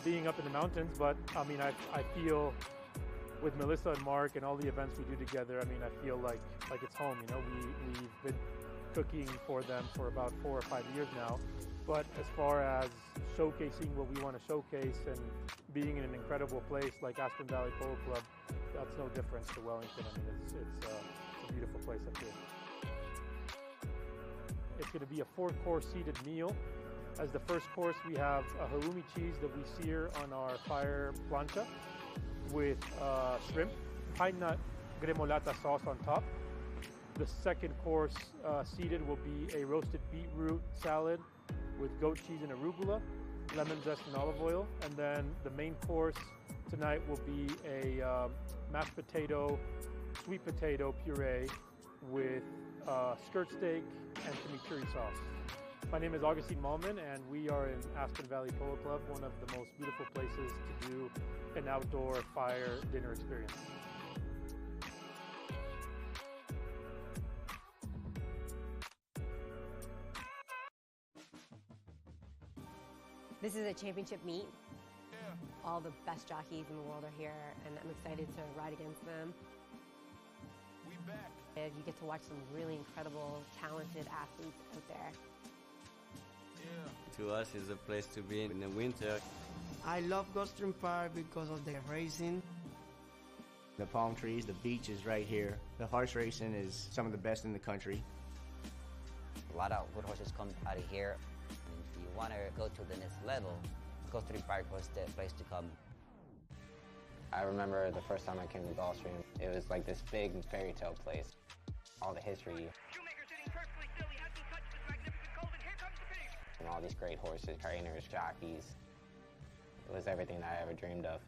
being up in the mountains, but I feel, with Melissa and Mark and all the events we do together, I feel like it's home. We've been cooking for them for about 4 or 5 years now. But as far as showcasing what we want to showcase and being in an incredible place like Aspen Valley Polo Club, that's no difference to Wellington. It's a beautiful place up here. It's going to be a 4-course seated meal. As the first course, we have a halloumi cheese that we sear on our fire plancha with shrimp, pine nut gremolata sauce on top. The second course seated will be a roasted beetroot salad with goat cheese and arugula, lemon zest and olive oil. And then the main course tonight will be a mashed potato, sweet potato puree with skirt steak and chimichurri sauce. My name is Augustine Malman, and we are in Aspen Valley Polo Club, one of the most beautiful places to do an outdoor fire dinner experience. This is a championship meet. All the best jockeys in the world are here, and I'm excited to ride against them. We back. And you get to watch some really incredible, talented athletes out there. Yeah. To us, it's a place to be in the winter. I love Gulfstream Park because of the racing. The palm trees, the beach is right here. The horse racing is some of the best in the country. A lot of good horses come out of here. And if you want to go to the next level, Gulfstream Park was the place to come. I remember the first time I came to Gulfstream, it was like this big fairy tale place. All the history. And all these great horses, trainers, jockeys. It was everything that I ever dreamed of.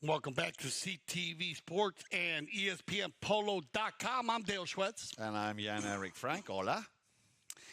Welcome back to CTV Sports and ESPNPolo.com. I'm Dale Schwetz. And I'm Jan-Erik Frank. Hola.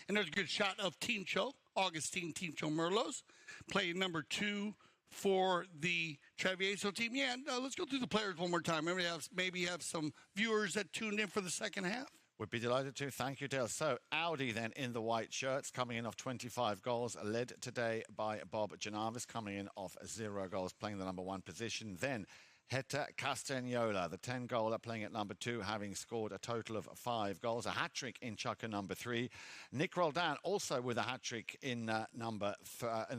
And there's a good shot of Tincho, Augustine Tincho Merlos, playing number 2 for the Travieso team. Yeah, let's go through the players one more time. Maybe have some viewers that tuned in for the second half. Would be delighted to. Thank you, Dale. So, Audi then in the white shirts, coming in off 25 goals, led today by Bob Janavis, coming in off 0 goals, playing the number 1 position. Then, Heta Castagnola, the 10-goaler, playing at number 2, having scored a total of 5 goals. A hat-trick in chukka number 3. Nick Roldan also with a hat-trick in the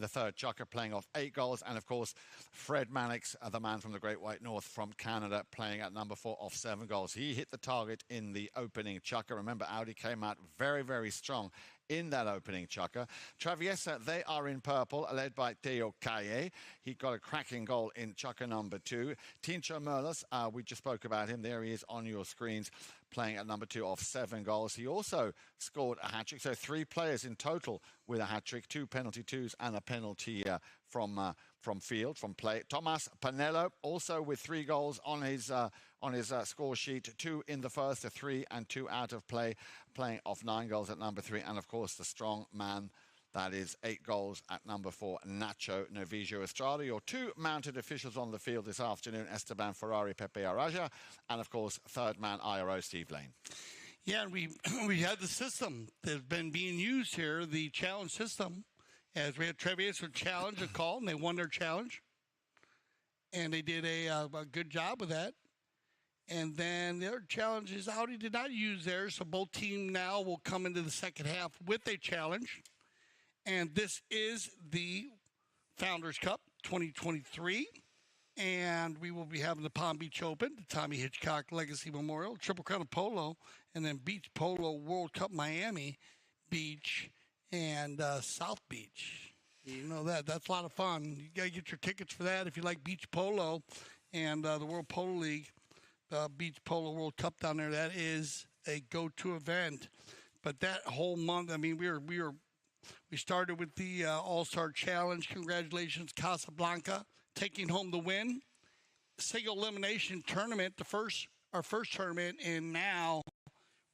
third chukka, playing off 8 goals. And, of course, Fred Mannix, the man from the Great White North from Canada, playing at number 4 off 7 goals. He hit the target in the opening chukka. Remember, Audi came out very, very strong in that opening chukka. Travieso, they are in purple, led by Teo Calle. He got a cracking goal in chukka number 2. Tincho Merlos, we just spoke about him. There he is on your screens, playing at number 2 off 7 goals. He also scored a hat-trick. So 3 players in total with a hat-trick, 2 penalty twos and a penalty from field, from play. Tomas Panello also with 3 goals on his score sheet, 2 in the first, 3 and 2 out of play, playing off 9 goals at number 3. And of course, the strong man, that is 8 goals at number 4, Nacho Novijo Estrada. Your 2 mounted officials on the field this afternoon, Esteban Ferrari, Pepe Araja, and of course, third man IRO, Steve Lane. Yeah, and we had the system that's been being used here, the challenge system, as we had Travieso challenge a call, and they won their challenge. And they did a good job with that. And then their challenges, Audi did not use theirs, so both teams now will come into the second half with a challenge. And this is the Founders Cup 2023. And we will be having the Palm Beach Open, the Tommy Hitchcock Legacy Memorial, Triple Crown of Polo, and then Beach Polo World Cup Miami Beach and South Beach. You know that's a lot of fun. You got to get your tickets for that if you like beach polo and the World Polo League, Beach Polo World Cup down there. That is a go-to event. But that whole month, I mean, we started with the All-Star Challenge. Congratulations, Casablanca, taking home the win. Single elimination tournament, our first tournament, and now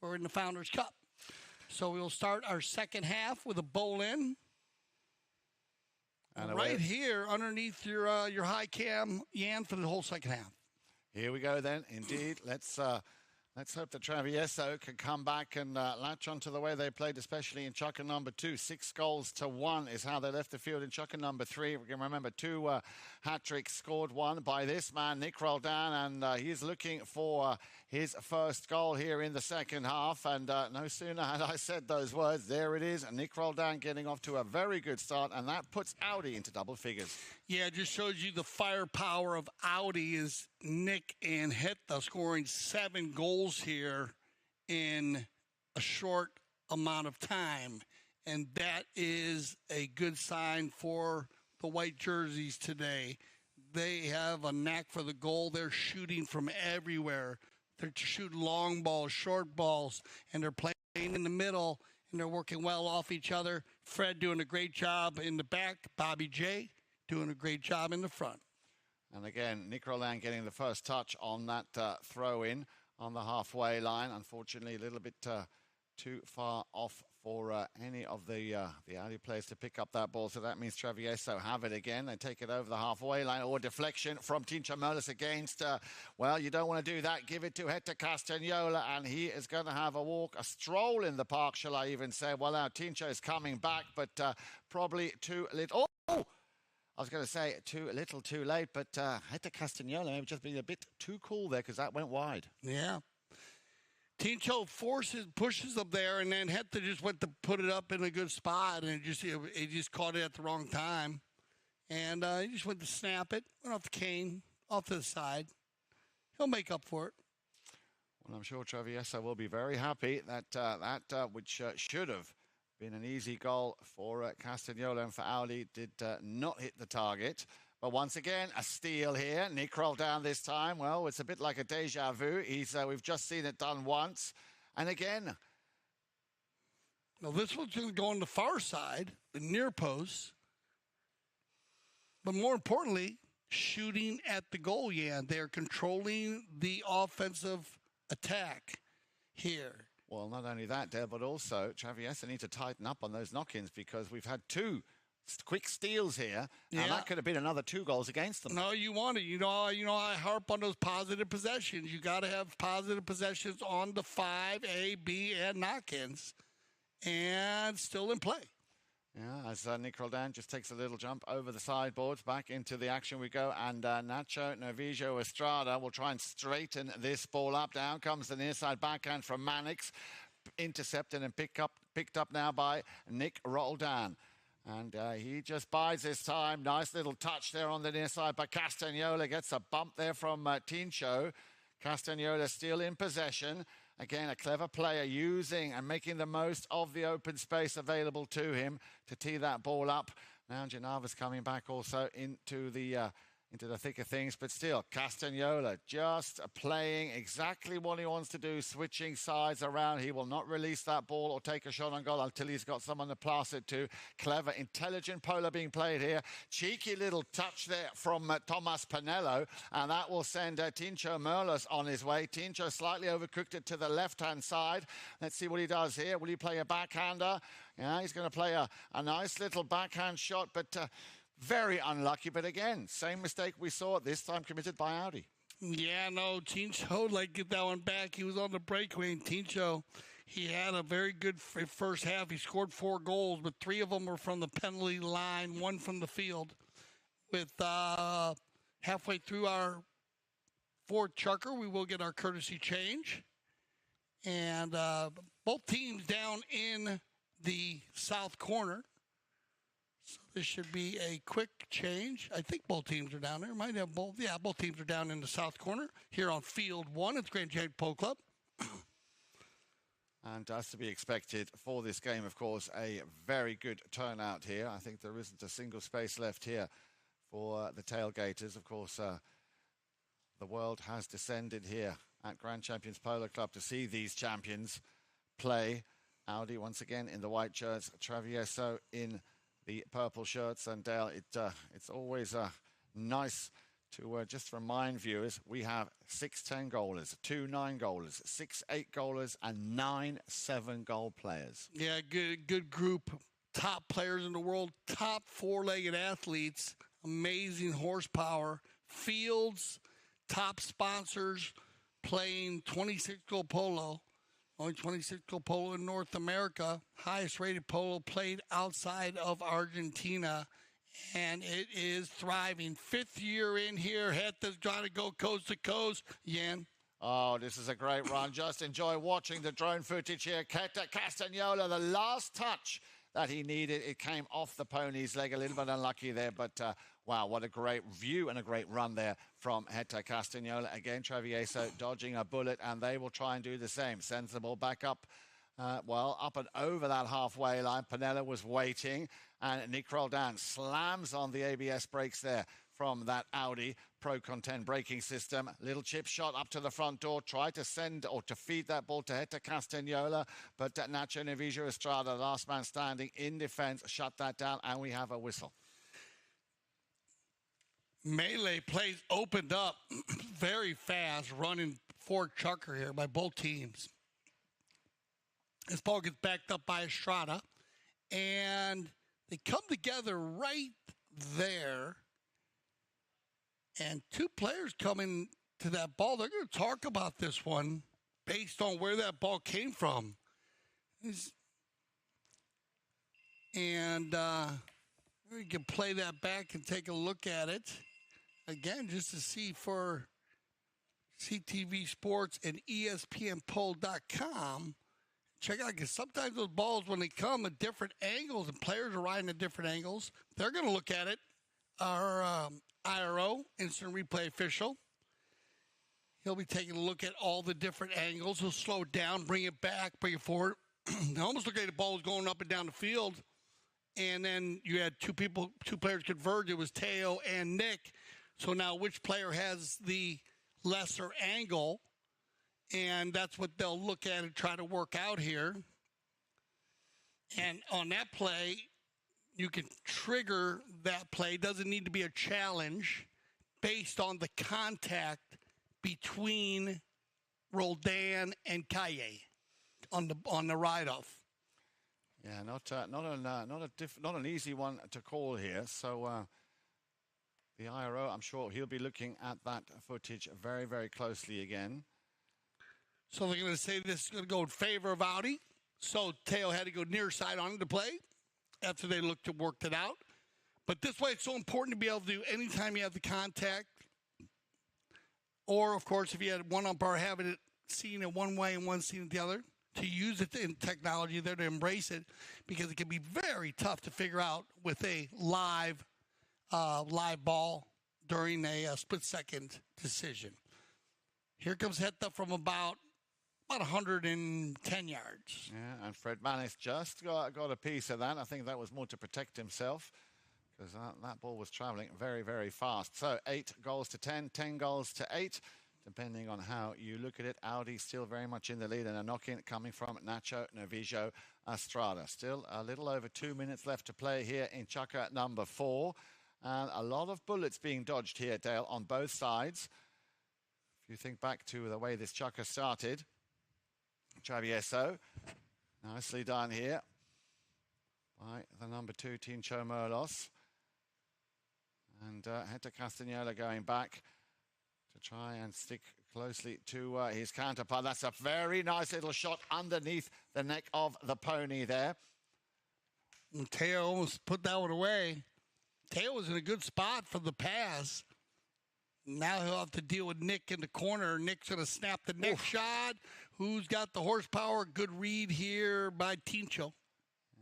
we're in the Founders Cup. So we'll start our second half with a bowl-in. And right here underneath your high cam, Jan, for the whole second half. Here we go then. Indeed, let's hope that Travieso can come back and latch onto the way they played, especially in chukka number 2. 6-1 is how they left the field in chukka number 3. We can remember 2 hat-tricks scored, one by this man, Nick Roldan, and he's looking for his first goal here in the second half. And no sooner had I said those words, there it is, Nick Roldan getting off to a very good start, and that puts Audi into double figures. Yeah, it just shows you the firepower of Audi is Nick and Hetta scoring 7 goals here in a short amount of time. And that is a good sign for the white jerseys today. They have a knack for the goal. They're shooting from everywhere. They're shooting long balls, short balls, and they're playing in the middle, and they're working well off each other. Fred doing a great job in the back. Bobby J doing a great job in the front. And again, Nick Roldan getting the first touch on that throw-in on the halfway line. Unfortunately, a little bit too far off for any of the Audi players to pick up that ball. So that means Travieso have it again. They take it over the halfway line. Or deflection from Tincho Merlis against, well, you don't want to do that. Give it to Hector Castagnola, and he is going to have a stroll in the park, shall I even say. Well, now Tincho is coming back, but probably too little. Oh! I was going to say too little, too late, but Hector Castagnola maybe just being a bit too cool there because that went wide. Yeah. Tincho pushes up there, and then Hector just went to put it up in a good spot, and it just caught it at the wrong time. And he just went to snap it, went off the cane, off to the side. He'll make up for it. Well, I'm sure Travieso will be very happy that which should have been an easy goal for Castagnola and for Audi did not hit the target. But once again, a steal here. Nick Roldan this time. Well, it's a bit like a deja vu. We've just seen it done once. And again. Now, this one's going to go on the far side, the near post. But more importantly, shooting at the goal, yeah. They're controlling the offensive attack here. Well, not only that, Dale, but also Travieso need to tighten up on those knock-ins because we've had 2 quick steals here, and that could have been another 2 goals against them. No, you want it. You know, I harp on those positive possessions. You got to have positive possessions on the 5, A, B, and knock-ins, and still in play. Yeah, as Nick Roldan just takes a little jump over the sideboards, back into the action we go, and Nacho Novijo Estrada will try and straighten this ball up. Down comes the near side backhand from Mannix, intercepted and picked up now by Nick Roldan. And he just bides his time. Nice little touch there on the near side by Castagnola. Gets a bump there from Tincho. Castagnola still in possession. Again, a clever player using and making the most of the open space available to him to tee that ball up. Now Genava's coming back also into the thick of things, but still, Castagnola just playing exactly what he wants to do, switching sides around. He will not release that ball or take a shot on goal until he's got someone to pass it to. Clever, intelligent polo being played here. Cheeky little touch there from Tomas Pinello, and that will send Tincho Merlis on his way. Tincho slightly overcooked it to the left-hand side. Let's see what he does here. Will he play a backhander? Yeah, he's going to play a nice little backhand shot, but very unlucky. But again, same mistake we saw this time committed by Audi. Yeah, no, Tincho, get that one back. He was on the breakaway, and Tincho, he had a very good first half. He scored 4 goals, but 3 of them were from the penalty line, 1 from the field. With halfway through our 4th chukker, we will get our courtesy change. And both teams down in the south corner. So this should be a quick change. I think both teams are down there. Might have both. Yeah, both teams are down in the south corner here on Field 1 at the Grand Champion Polo Club. And as to be expected for this game, of course, a very good turnout here. I think there isn't a single space left here for the tailgaters. Of course, the world has descended here at Grand Champions Polo Club to see these champions play. Audi once again in the white shirts, Travieso in the purple shirts. And Dale, it's always nice to just remind viewers, we have 6 10-goalers, 2 9-goalers, 6 8-goalers, and 9 7-goal players. Yeah, good group top players in the world, top four-legged athletes, amazing horsepower, fields, top sponsors, playing 26-hole polo. Only 26-hole polo in North America. Highest-rated polo played outside of Argentina. And it is thriving. 5th year in here. Heta's trying to go coast to coast. Yen. Oh, this is a great run. Just enjoy watching the drone footage here. Heta Castagnola, the last touch that he needed. It came off the pony's leg. A little bit unlucky there, but wow, what a great view and a great run there from Heta Castagnola. Again, Travieso dodging a bullet, and they will try and do the same. Sends the ball back up. Up and over that halfway line. Pinella was waiting, and Nick Roldan slams on the ABS brakes there from that Audi Pro Content braking system. Little chip shot up to the front door. Tried to send or to feed that ball to Heta Castagnola, but Nacho Navijo Estrada, last man standing in defense, shut that down, and we have a whistle. Melee plays opened up very fast, running for chukka here by both teams. This ball gets backed up by Estrada, and they come together right there. And two players coming to that ball. They're going to talk about this one based on where that ball came from. And we can play that back and take a look at it again, just to see for CTV Sports and ESPNPole.com. Check out, because sometimes those balls, when they come at different angles and players are riding at different angles, they're going to look at it. Our IRO, instant replay official, he'll be taking a look at all the different angles. He'll slow it down, bring it back, bring it forward. It almost looked like the ball was going up and down the field. And then you had two players converge. It was Teo and Nick. So now which player has the lesser angle? And that's what they'll look at and try to work out here. And on that play, you can trigger that play. It doesn't need to be a challenge based on the contact between Roldan and Calle on the ride-off. Yeah, not an easy one to call here. So the IRO, I'm sure he'll be looking at that footage very, very closely again. So they're going to say this is going to go in favor of Audi. So Teo had to go near side on the play after they worked it out. But this way, it's so important to be able to do anytime you have the contact. Or, of course, if you had one umpire having it seen it one way and one seen it the other, to use it in technology there to embrace it, because it can be very tough to figure out with a live ball during a split-second decision. Here comes Heta from about 110 yards. Yeah, and Fred Manis just got a piece of that. I think that was more to protect himself, because that ball was traveling very, very fast. So 8 goals to 10, 10 goals to 8, depending on how you look at it. Audi still very much in the lead, and a knock-in coming from Nacho Navijo Estrada. Still a little over 2 minutes left to play here in chukka number 4. And a lot of bullets being dodged here, Dale, on both sides. If you think back to the way this chukka started, Travieso, nicely done here by the number 2, Tincho Merlos. And Heta Castagnola going back to try and stick closely to his counterpart. That's a very nice little shot underneath the neck of the pony there. And Teo almost put that one away. Teo was in a good spot for the pass. Now he'll have to deal with Nick in the corner. Nick's going to snap the next shot. Who's got the horsepower? Good read here by Tincho.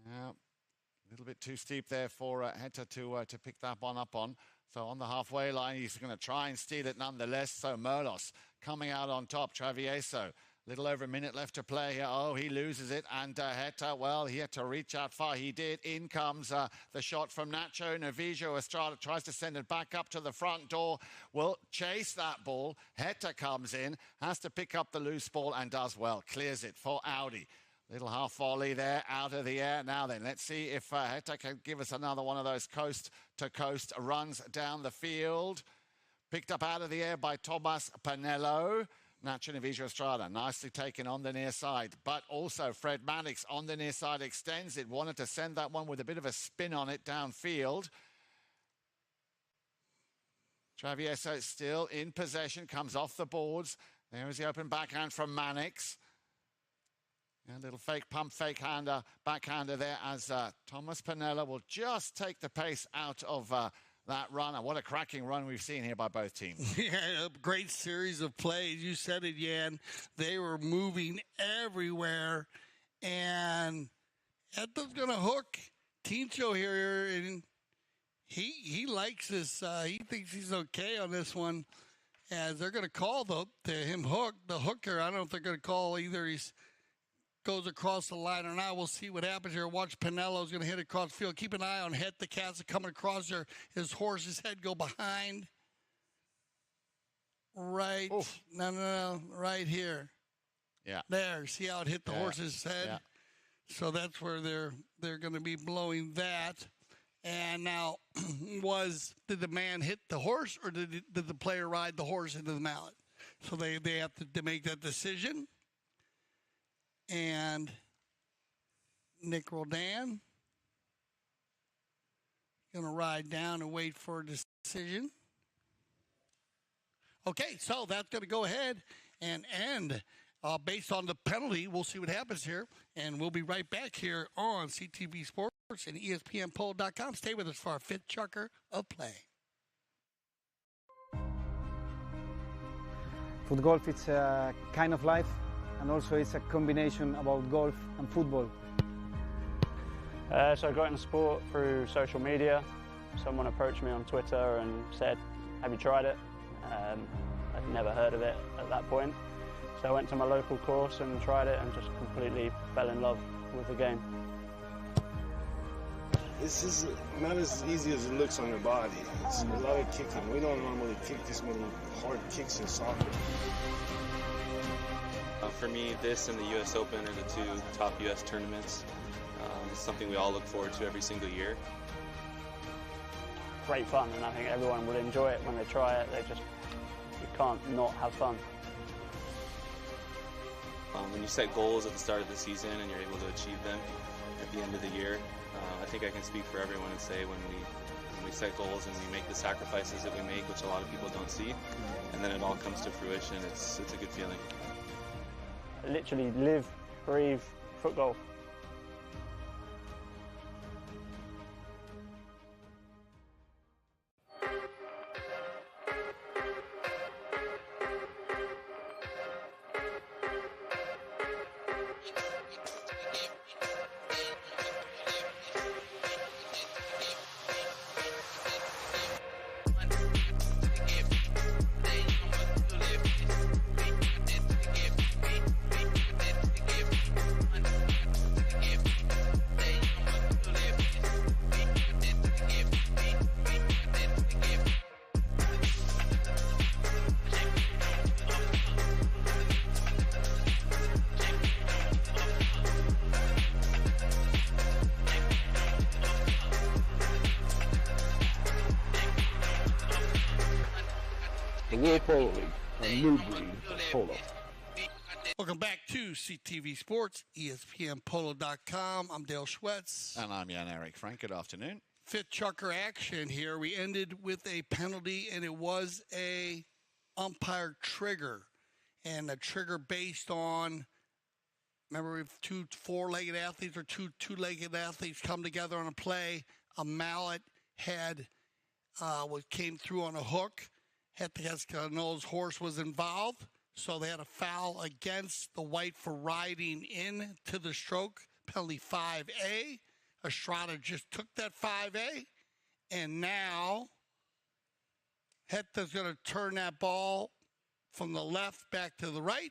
Yeah, a little bit too steep there for Heta to pick that one up on. So on the halfway line, he's going to try and steal it nonetheless. So Merlos coming out on top. Travieso, little over a minute left to play here. Oh, he loses it. And Heta, well, he had to reach out far. He did. In comes the shot from Nacho Navijo Estrada. Tries to send it back up to the front door. Will chase that ball. Heta comes in, has to pick up the loose ball and does well. Clears it for Audi. Little half volley there out of the air. Now then, let's see if Heta can give us another one of those coast-to-coast runs down the field. Picked up out of the air by Tomas Pinello. Nacho Navijo Estrada nicely taken on the near side, but also Fred Mannix on the near side extends it. Wanted to send that one with a bit of a spin on it downfield. Travieso still in possession, comes off the boards. There is the open backhand from Mannix. A little fake pump, fake hander, backhander there as Thomas Piniella will just take the pace out of that run. And what a cracking run we've seen here by both teams. Yeah, a great series of plays. You said it, Jan. They were moving everywhere. And Heta's going to hook Tincho here. And he likes this. He thinks he's okay on this one. As they're going to call him hook, the hooker. I don't know if they're going to call either he's goes across the line or not. We'll see what happens here. Watch Pinello's going to hit across the field. Keep an eye on Het, the Cats coming across there. His horse's head go behind. Right. Oof. No. Right here. Yeah. There. See how it hit the horse's head? Yeah. So that's where they're going to be blowing that. And now, did the man hit the horse or did the player ride the horse into the mallet? So they have to make that decision. And Nick Roldan going to ride down and wait for a decision. Okay, so that's going to go ahead and end based on the penalty. We'll see what happens here, and we'll be right back here on CTV Sports and ESPNPolo.com. Stay with us for our fifth chukker of play. Foot golf, it's a kind of life. And also it's a combination about golf and football. So I got into sport through social media. Someone approached me on Twitter and said, have you tried it? I'd never heard of it at that point. So I went to my local course and tried it and just completely fell in love with the game. This is not as easy as it looks on your body. It's a lot of kicking. We don't normally kick this many hard kicks in soccer. For me, this and the U.S. Open are the two top U.S. tournaments. It's something we all look forward to every single year. Great fun, and I think everyone will enjoy it when they try it. You can't not have fun. When you set goals at the start of the season and you're able to achieve them at the end of the year, I think I can speak for everyone and say when we set goals and we make the sacrifices that we make, which a lot of people don't see, and then it all comes to fruition, it's a good feeling. I literally live, breathe foot golf. World Polo League, a new breed of polo. Welcome back to CTV Sports, ESPNPolo.com. I'm Dale Schwetz. And I'm Jan Eric Frank. Good afternoon. Fifth chukker action here. We ended with a penalty, and it was a umpire trigger. And a trigger based on, remember, if two four-legged athletes or two two-legged athletes come together on a play, a mallet came through on a hook. Heta's horse was involved, so they had a foul against the white for riding into the stroke. Penalty 5A. Estrada just took that 5A, and now Heta's going to turn that ball from the left back to the right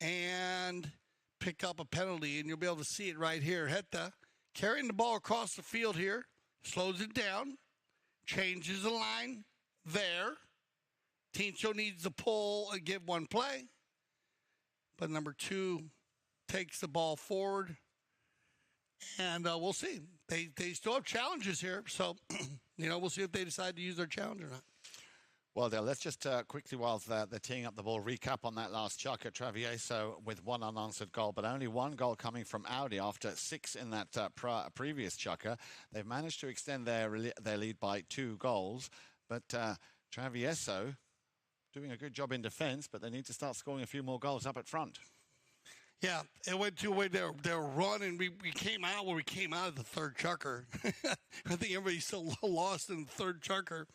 and pick up a penalty, and you'll be able to see it right here. Heta carrying the ball across the field here, slows it down, changes the line there. Tincho needs to pull and give one play. But number two takes the ball forward. And we'll see. They still have challenges here. So, we'll see if they decide to use their challenge or not. Well, Dale, let's just quickly, while they're teeing up the ball, recap on that last chuck at Travieso with one unanswered goal, but only one goal coming from Audi after 6 in that previous chukker. They've managed to extend their lead by 2 goals, but Travieso doing a good job in defence, but they need to start scoring a few more goals up at front. Yeah, it went to where they're running. We came out where we came out of the third chukker. I think everybody's still lost in the third chukker.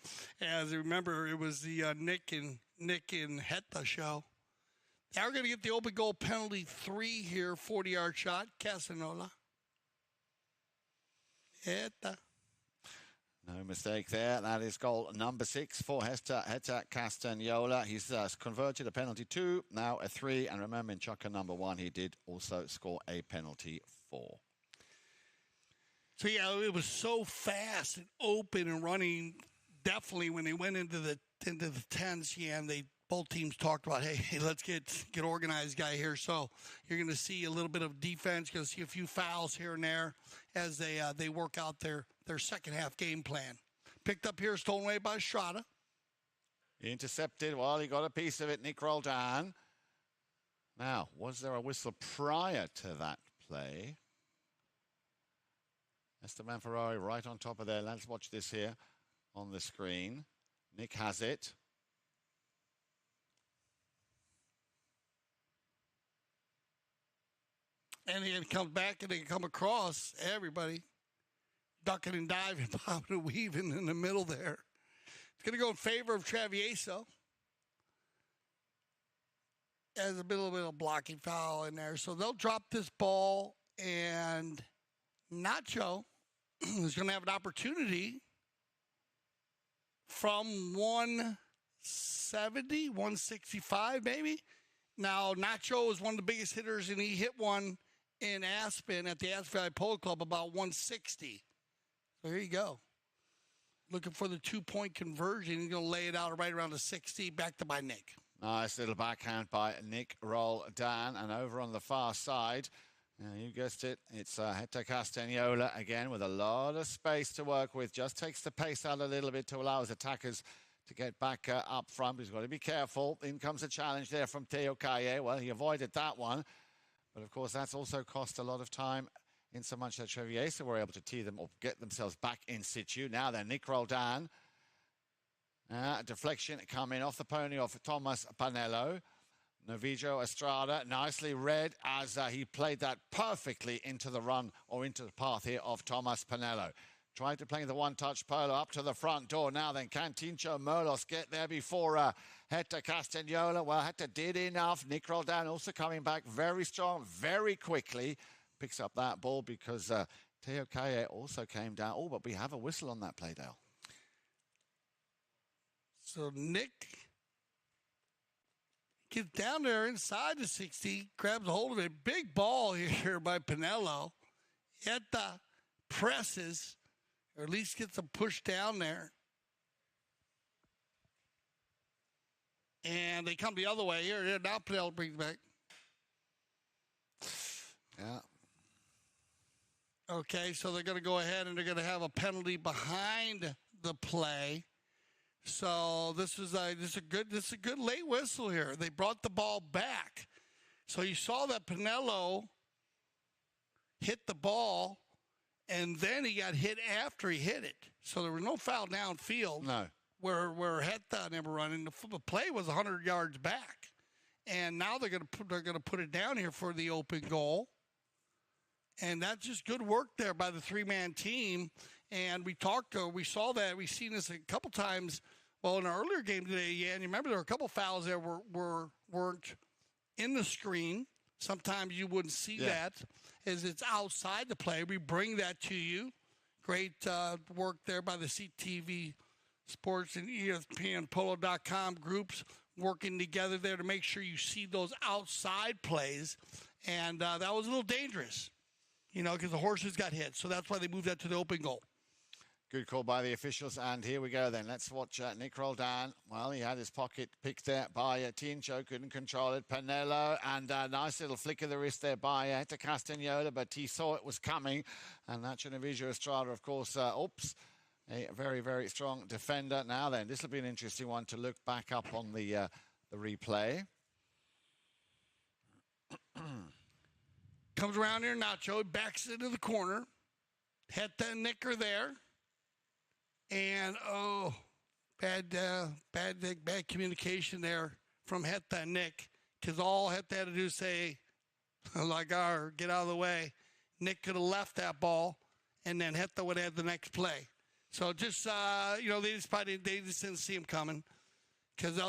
As you remember, it was the Nick and Hetta show. Now we're going to get the open goal penalty 3 here, 40-yard shot. Casanola. Hetta. No mistake there. That is goal number 6 for Hetta Castagnola. He's converted a penalty 2, now a 3. And remember, in chukka number 1, he did also score a penalty 4. So, yeah, it was so fast and open and running. Definitely when they went into the 10s, yeah, and both teams talked about, hey, let's get organized guy here. So you're going to see a little bit of defense. You're going to see a few fouls here and there as they work out their second half game plan. Picked up here, stolen away by Estrada. Intercepted. Well, he got a piece of it. Nick Roldan. Now, was there a whistle prior to that play? Esteban Ferrari right on top of there. Let's watch this here on the screen. Nick has it. And he comes back and they come across everybody. Ducking and diving, popping and weaving in the middle there. It's going to go in favor of Travieso. There's a little bit of blocking foul in there. So they'll drop this ball, and Nacho is going to have an opportunity from 170, 165 maybe. Now, Nacho is one of the biggest hitters, and he hit one in Aspen at the Aspen Valley Polo Club about 160. So here you go. Looking for the 2-point conversion. He's going to lay it out right around the 60, back to by Nick. Nice little backhand by Nick Roldan. And over on the far side, you guessed it, it's Hetta Castagnola again with a lot of space to work with. Just takes the pace out a little bit to allow his attackers to get back up front. He's got to be careful. In comes a challenge there from Teo Calle. Well, he avoided that one. But, of course, that's also cost a lot of time, in so much that Travieso were able to tee them or get themselves back in situ. Now then, Nick Roldan. Deflection coming off the pony of Thomas Panello. Novijo Estrada nicely read as he played that perfectly into the run or into the path here of Thomas Panello. Tried to play the one-touch polo up to the front door. Now then, can Tincho Merlos get there before Hetta Castagnola? Well, Hetta did enough. Nick Roldan also coming back very strong, very quickly. Picks up that ball because Teo Calle also came down. Oh, but we have a whistle on that play, Dale. So Nick gets down there inside the 60, grabs a hold of it. Big ball here by Panello. Hetta presses, or at least gets a push down there. And they come the other way here. Now Panello brings back. Yeah. Okay, so they're going to go ahead and they're going to have a penalty behind the play. So this is a good late whistle here. They brought the ball back. So you saw that Panello hit the ball, and then he got hit after he hit it. So there was no foul downfield. No. Where Hetta never run, and the play was 100 yards back. And now they're going to put it down here for the open goal. And that's just good work there by the 3-man team. And we saw that. We've seen this a couple times. Well, in our earlier game today, yeah, and you remember there were a couple fouls that weren't in the screen. Sometimes you wouldn't see that as it's outside the play. We bring that to you. Great work there by the CTV Sports and ESPN Polo.com groups working together there to make sure you see those outside plays. And that was a little dangerous, because the horses got hit. So that's why they moved that to the open goal. Good call by the officials, and here we go then. Let's watch Nick Roldan. Well, he had his pocket picked there by Tincho, couldn't control it. Panello, and a nice little flick of the wrist there by Hetta Castagnola, but he saw it was coming. And Nacho Novijo Estrada, of course, A very, very strong defender. Now then, this will be an interesting one to look back up on the replay. Comes around here, Nacho, backs into the corner. Heta and Nick are there. And, bad communication there from Heta and Nick. Because all Heta had to do is say, Lagar, get out of the way. Nick could have left that ball, and then Heta would have had the next play. So just, they just didn't see him coming. Because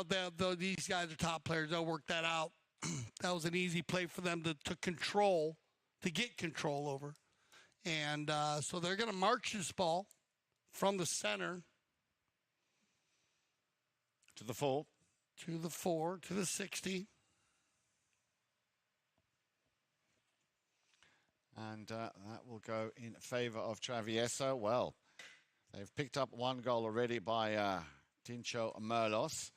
these guys are top players. They'll work that out. That was an easy play for them to get control over. And so they're going to march this ball from the center. To the 4. To the 4, to the 60. And that will go in favor of Travieso. Well, they've picked up one goal already by Tincho Merlos.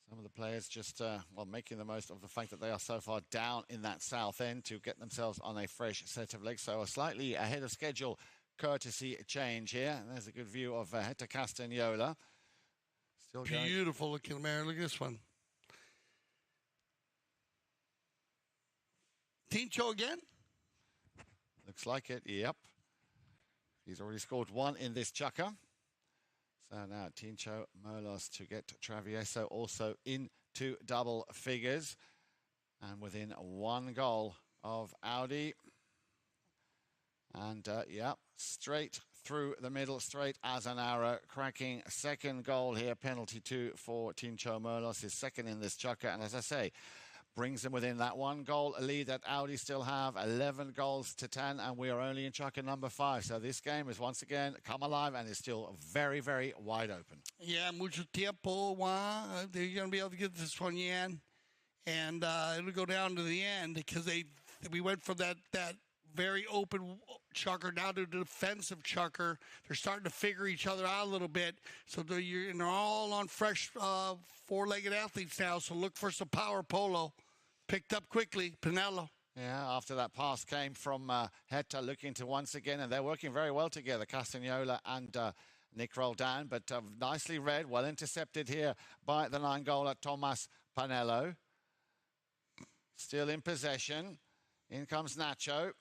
Some of the players just, making the most of the fact that they are so far down in that south end to get themselves on a fresh set of legs. So a slightly ahead of schedule courtesy change here. And there's a good view of Heta Castagnola. Still beautiful looking, man. Look at this one. Tincho again? Looks like it, yep. He's already scored one in this chukka. So now Tincho Merlos to get Travieso also into double figures. And within one goal of Audi. And, straight through the middle, straight as an arrow. Cracking second goal here, penalty 2 for Tincho Merlos, his second in this chukka. And as I say, brings them within that one goal lead that Audi still have, 11 goals to 10, and we are only in chukka number 5. So this game is once again come alive and is still very, very wide open. Yeah, mucho tiempo, Juan. They're going to be able to get this one, Yan. And it'll go down to the end because we went from that very open chukker down to defensive chukker. They're starting to figure each other out a little bit. So they're all on fresh four-legged athletes now. So look for some power polo. Picked up quickly, Pinello. Yeah, after that pass came from Heta looking to once again, and they're working very well together, Castagnola and Nick Roldan, but nicely read, well intercepted here by the 9-goaler Tomas Pinello. Still in possession. In comes Nacho.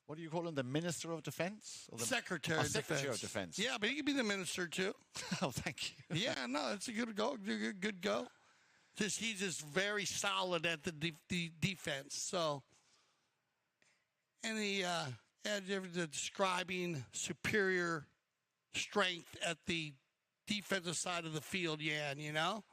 What do you call him? The Minister of Defense? Or the Secretary of Defense. Yeah, but he could be the minister too. Oh, thank you. Yeah, no, it's a good go. Good go. He's just very solid at the defense. So, any describing superior strength at the defensive side of the field, Yan,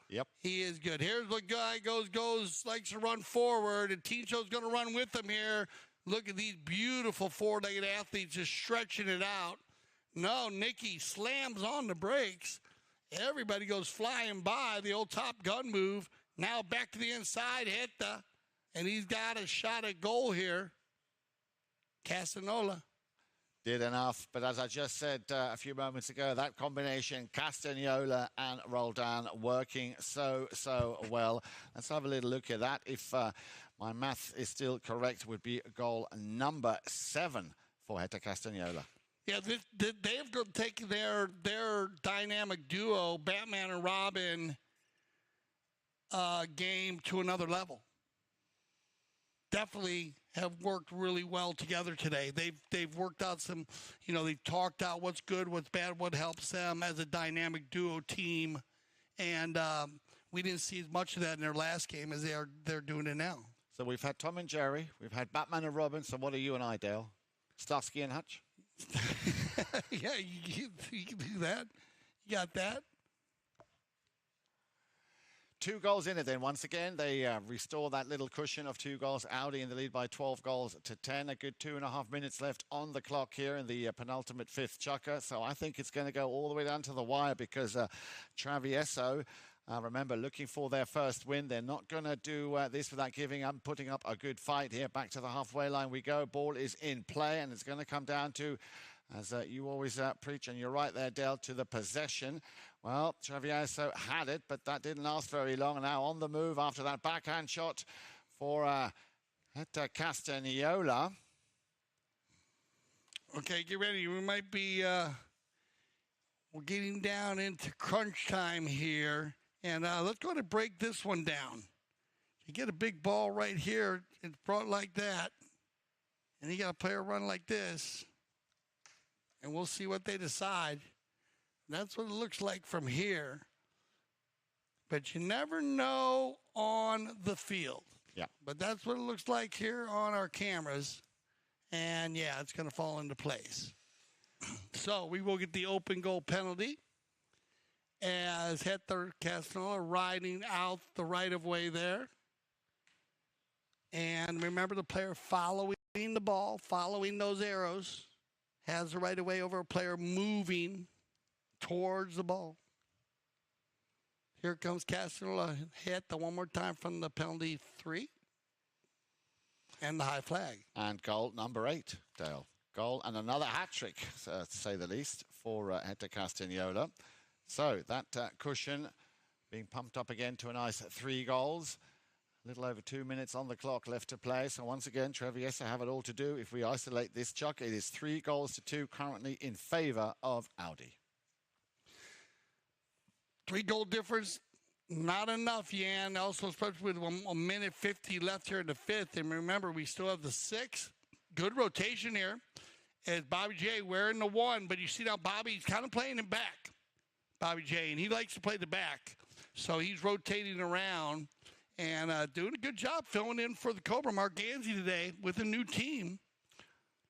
Yep. He is good. Here's the guy goes, likes to run forward, and Tincho's going to run with him here. Look at these beautiful four-legged athletes just stretching it out. No, Nicky slams on the brakes. Everybody goes flying by, the old Top Gun move. Now back to the inside, Heta, and he's got a shot at goal here. Castagnola. Did enough, but as I just said a few moments ago, that combination, Castagnola and Roldan, working so well. Let's have a little look at that. If my math is still correct, would be goal number 7 for Heta Castagnola. Yeah, they have taken their dynamic duo, Batman and Robin, game to another level. Definitely have worked really well together today. They've worked out some, they've talked out what's good, what's bad, what helps them as a dynamic duo team, and we didn't see as much of that in their last game as they're doing it now. So we've had Tom and Jerry, we've had Batman and Robin. So what are you and I, Dale? Starsky and Hutch? Yeah, you can do that. You got that. 2 goals in it then. Once again, they restore that little cushion of 2 goals. Audi in the lead by 12 goals to 10. A good 2.5 minutes left on the clock here in the penultimate 5th chukka. So I think it's going to go all the way down to the wire because Travieso, remember, looking for their first win. They're not going to do this without giving up, putting up a good fight here. Back to the halfway line we go. Ball is in play, and it's going to come down to, as you always preach, and you're right there, Dale, to the possession. Well, Travieso had it, but that didn't last very long. Now on the move after that backhand shot for Heta Castagnola. Okay, get ready. We might be We're getting down into crunch time here. And let's go ahead and break this one down. You get a big ball right here. It's brought like that. And you got a player run like this. And we'll see what they decide. That's what it looks like from here. But you never know on the field. Yeah. But that's what it looks like here on our cameras. And, yeah, it's going to fall into place. So we will get the open goal penalty as Hector Castagnolo riding out the right-of-way there. And remember, the player following the ball, following those arrows, has the right-of-way over a player moving towards the ball. Here comes Castagnolo. Hit the one more time from the penalty 3. And the high flag. And goal number 8, Dale. Goal and another hat-trick, to say the least, for Hector Castagnolo. So that cushion being pumped up again to a nice 3 goals. A little over 2 minutes on the clock left to play. So once again, Travieso have it all to do. If we isolate this, Chuck, it is 3 goals to 2 currently in favor of Audi. 3 goal difference, not enough, Jan. Also, especially with 1 minute 50 left here in the 5th. And remember, we still have the 6th. Good rotation here. As Bobby J wearing the 1, but you see now Bobby's kind of playing him back, Bobby J, and he likes to play the back. So he's rotating around and doing a good job filling in for the Cobra Mark Gansey today with a new team.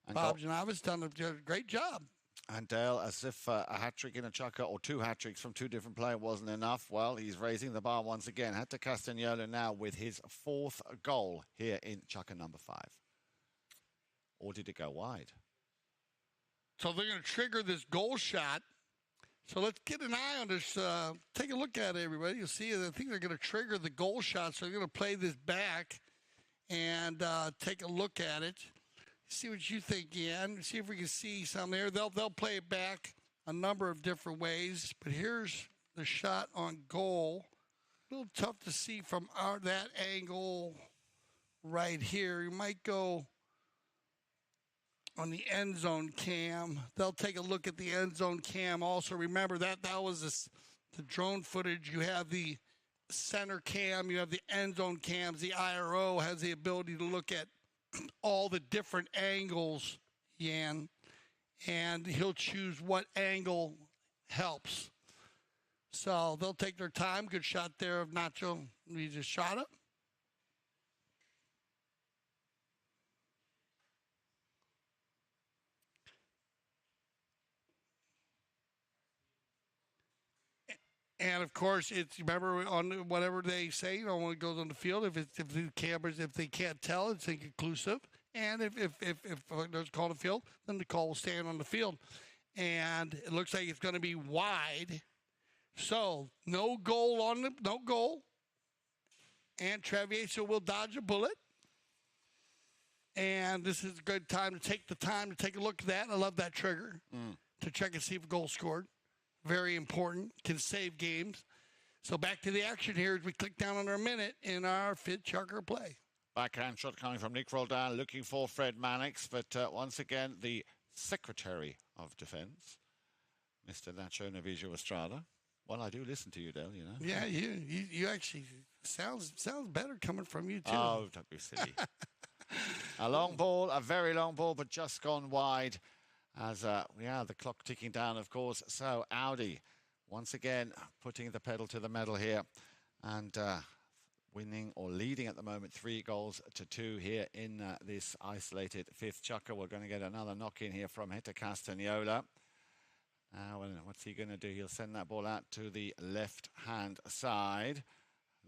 And Bob Janovis done a great job. And Dale, as if a hat-trick in a chukka or 2 hat-tricks from 2 different players wasn't enough, well, he's raising the bar once again. Hector Castagnolo now with his 4th goal here in chukka number 5. Or did it go wide? So they're going to trigger this goal shot. So let's get an eye on this. Take a look at it, everybody. You'll see, I think they're going to trigger the goal shot. So they're going to play this back and take a look at it. See what you think, Ian. See if we can see something there. They'll play it back a number of different ways. But here's the shot on goal. A little tough to see from that angle right here. You might go on the end zone cam. They'll take a look at the end zone cam. Also, remember that was the drone footage. You have the center cam. You have the end zone cams. The IRO has the ability to look at all the different angles, Jan, and he'll choose what angle helps. So they'll take their time. Good shot there of Nacho. He just shot it. And of course, it's, remember, on whatever they say, when it goes on the field, if the cameras, if they can't tell, it's inconclusive. And if there's a call on the field, then the call will stand on the field. And it looks like it's going to be wide. So no goal no goal. And Travieso will dodge a bullet. And this is a good time to take a look at that. I love that trigger to check and see if a goal scored. Very important. Can save games. So back to the action here as we click down on our minute in our 5th chukka play. Backhand shot coming from Nick Roldan, looking for Fred Mannix. But once again, the Secretary of Defense, Mr. Nacho Navijo Estrada. Well, I do listen to you, Dale, you know. Yeah, you actually sounds better coming from you, too. Oh, don't be silly. A long ball, a very long ball, but just gone wide. As, the clock ticking down, of course. So Audi, once again, putting the pedal to the metal here. And winning or leading at the moment 3 goals to 2 here in this isolated 5th chukka. We're going to get another knock in here from Hector Castagnolo. What's he going to do? He'll send that ball out to the left-hand side.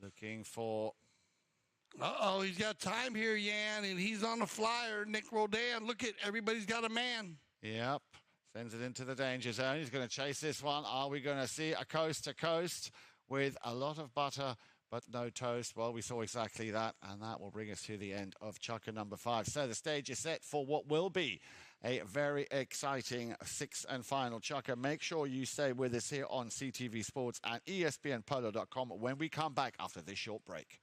Looking for... Uh-oh, he's got time here, Jan, and he's on the flyer. Nick Roldan, look at, everybody's got a man. Yep, sends it into the danger zone. He's going to chase this one. Are we going to see a coast-to-coast with a lot of butter but no toast? Well, we saw exactly that, and that will bring us to the end of chukka number 5. So the stage is set for what will be a very exciting 6th and final chukka. Make sure you stay with us here on CTV Sports and ESPNPolo.com when we come back after this short break.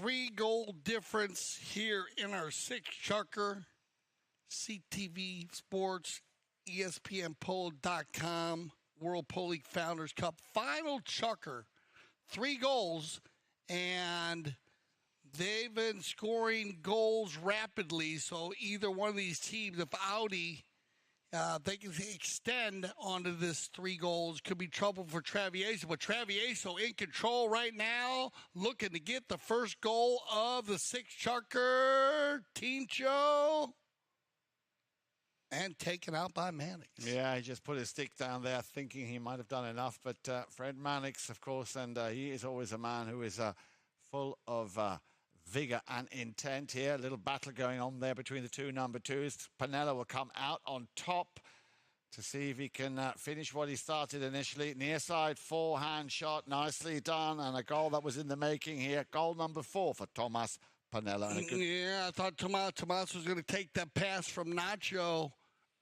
3-goal difference here in our sixth chukker. CTV Sports, ESPNPolo.com, World Polo League Founders Cup. Final chukker, 3 goals, and they've been scoring goals rapidly. So either one of these teams, if Audi, they can extend onto this 3 goals, could be trouble for Travieso. But Travieso in control right now, looking to get the first goal of the sixth chukker. Tincho. And taken out by Mannix. Yeah, he just put his stick down there thinking he might have done enough. But Fred Mannix, of course, and he is always a man who is full of vigor and intent here. A little battle going on there between the two number 2s. Piniella will come out on top to see if he can finish what he started initially. Near side forehand shot, nicely done, and a goal that was in the making here. Goal number 4 for Tomas Piniella. Yeah, I thought Tomas was going to take that pass from Nacho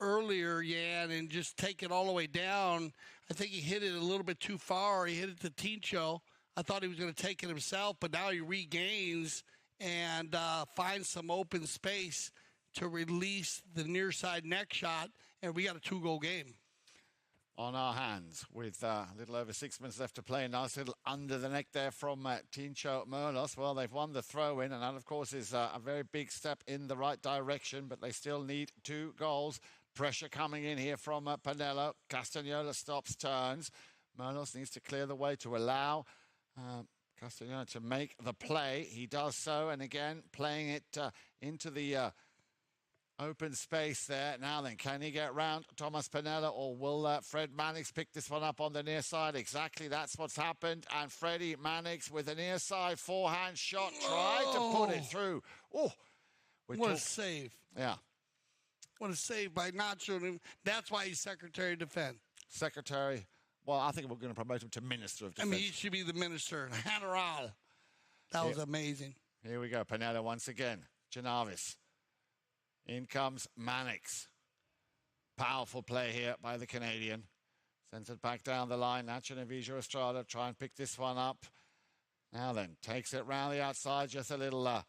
earlier, and just take it all the way down. I think he hit it a little bit too far. He hit it to Tincho. I thought he was going to take it himself, but now he regains and finds some open space to release the near side neck shot, and we got a 2-goal game. On our hands with a little over 6 minutes left to play. Nice little under the neck there from Tincho Merlos. Well, they've won the throw-in, and that, of course, is a very big step in the right direction, but they still need 2 goals. Pressure coming in here from Piniella. Castagnola stops, turns. Merlos needs to clear the way to allow Castagnola to make the play. He does so, and again, playing it into the open space there. Now then, can he get round Tomas Piniella, or will Fred Mannix pick this one up on the near side? Exactly, that's what's happened. And Freddie Mannix with a near side forehand shot, tried to put it through. Oh, what a save. Yeah. What a save by Nacho. That's why he's Secretary of Defense. Secretary. Well, I think we're going to promote him to Minister of Defense. I mean, he should be the Minister. General. That was amazing. Here we go. Piniella once again. Janavis. In comes Mannix. Powerful play here by the Canadian. Sends it back down the line. Nacho Navijo Estrada try and pick this one up. Now then, takes it round the outside. Just a little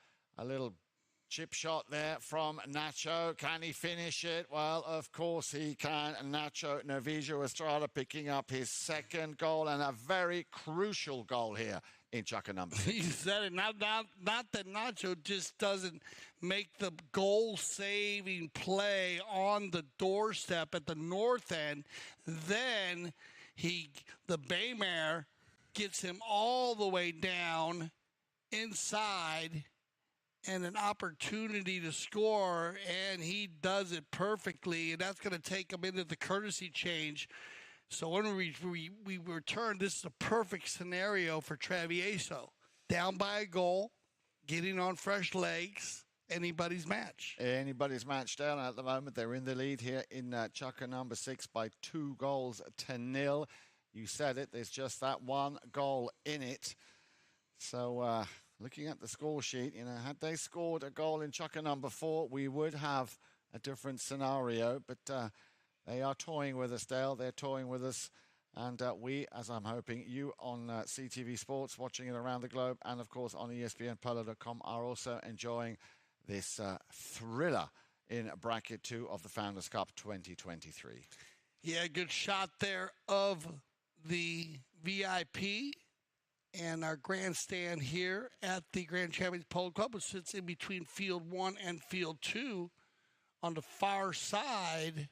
chip shot there from Nacho. Can he finish it? Well, of course he can. Nacho Navijo Estrada picking up his 2nd goal, and a very crucial goal here in chukka number 6. He said it. Not that Nacho just doesn't make the goal-saving play on the doorstep at the north end. Then the Baymare gets him all the way down inside, and an opportunity to score, and he does it perfectly, and that's going to take him into the courtesy change. So when we return, this is a perfect scenario for Travieso. Down by a goal, getting on fresh legs, anybody's match. Anybody's match down at the moment. They're in the lead here in chukka number 6 by 2-0. You said it, there's just that 1 goal in it. So, looking at the score sheet, had they scored a goal in chukka number 4, we would have a different scenario. But they are toying with us, Dale. They're toying with us. And we, as I'm hoping, you on CTV Sports, watching it around the globe, and, of course, on ESPNPolo.com, are also enjoying this thriller in bracket 2 of the Founders Cup 2023. Yeah, good shot there of the VIP. And our grandstand here at the Grand Champions Polo Club, which sits in between Field 1 and Field 2 on the far side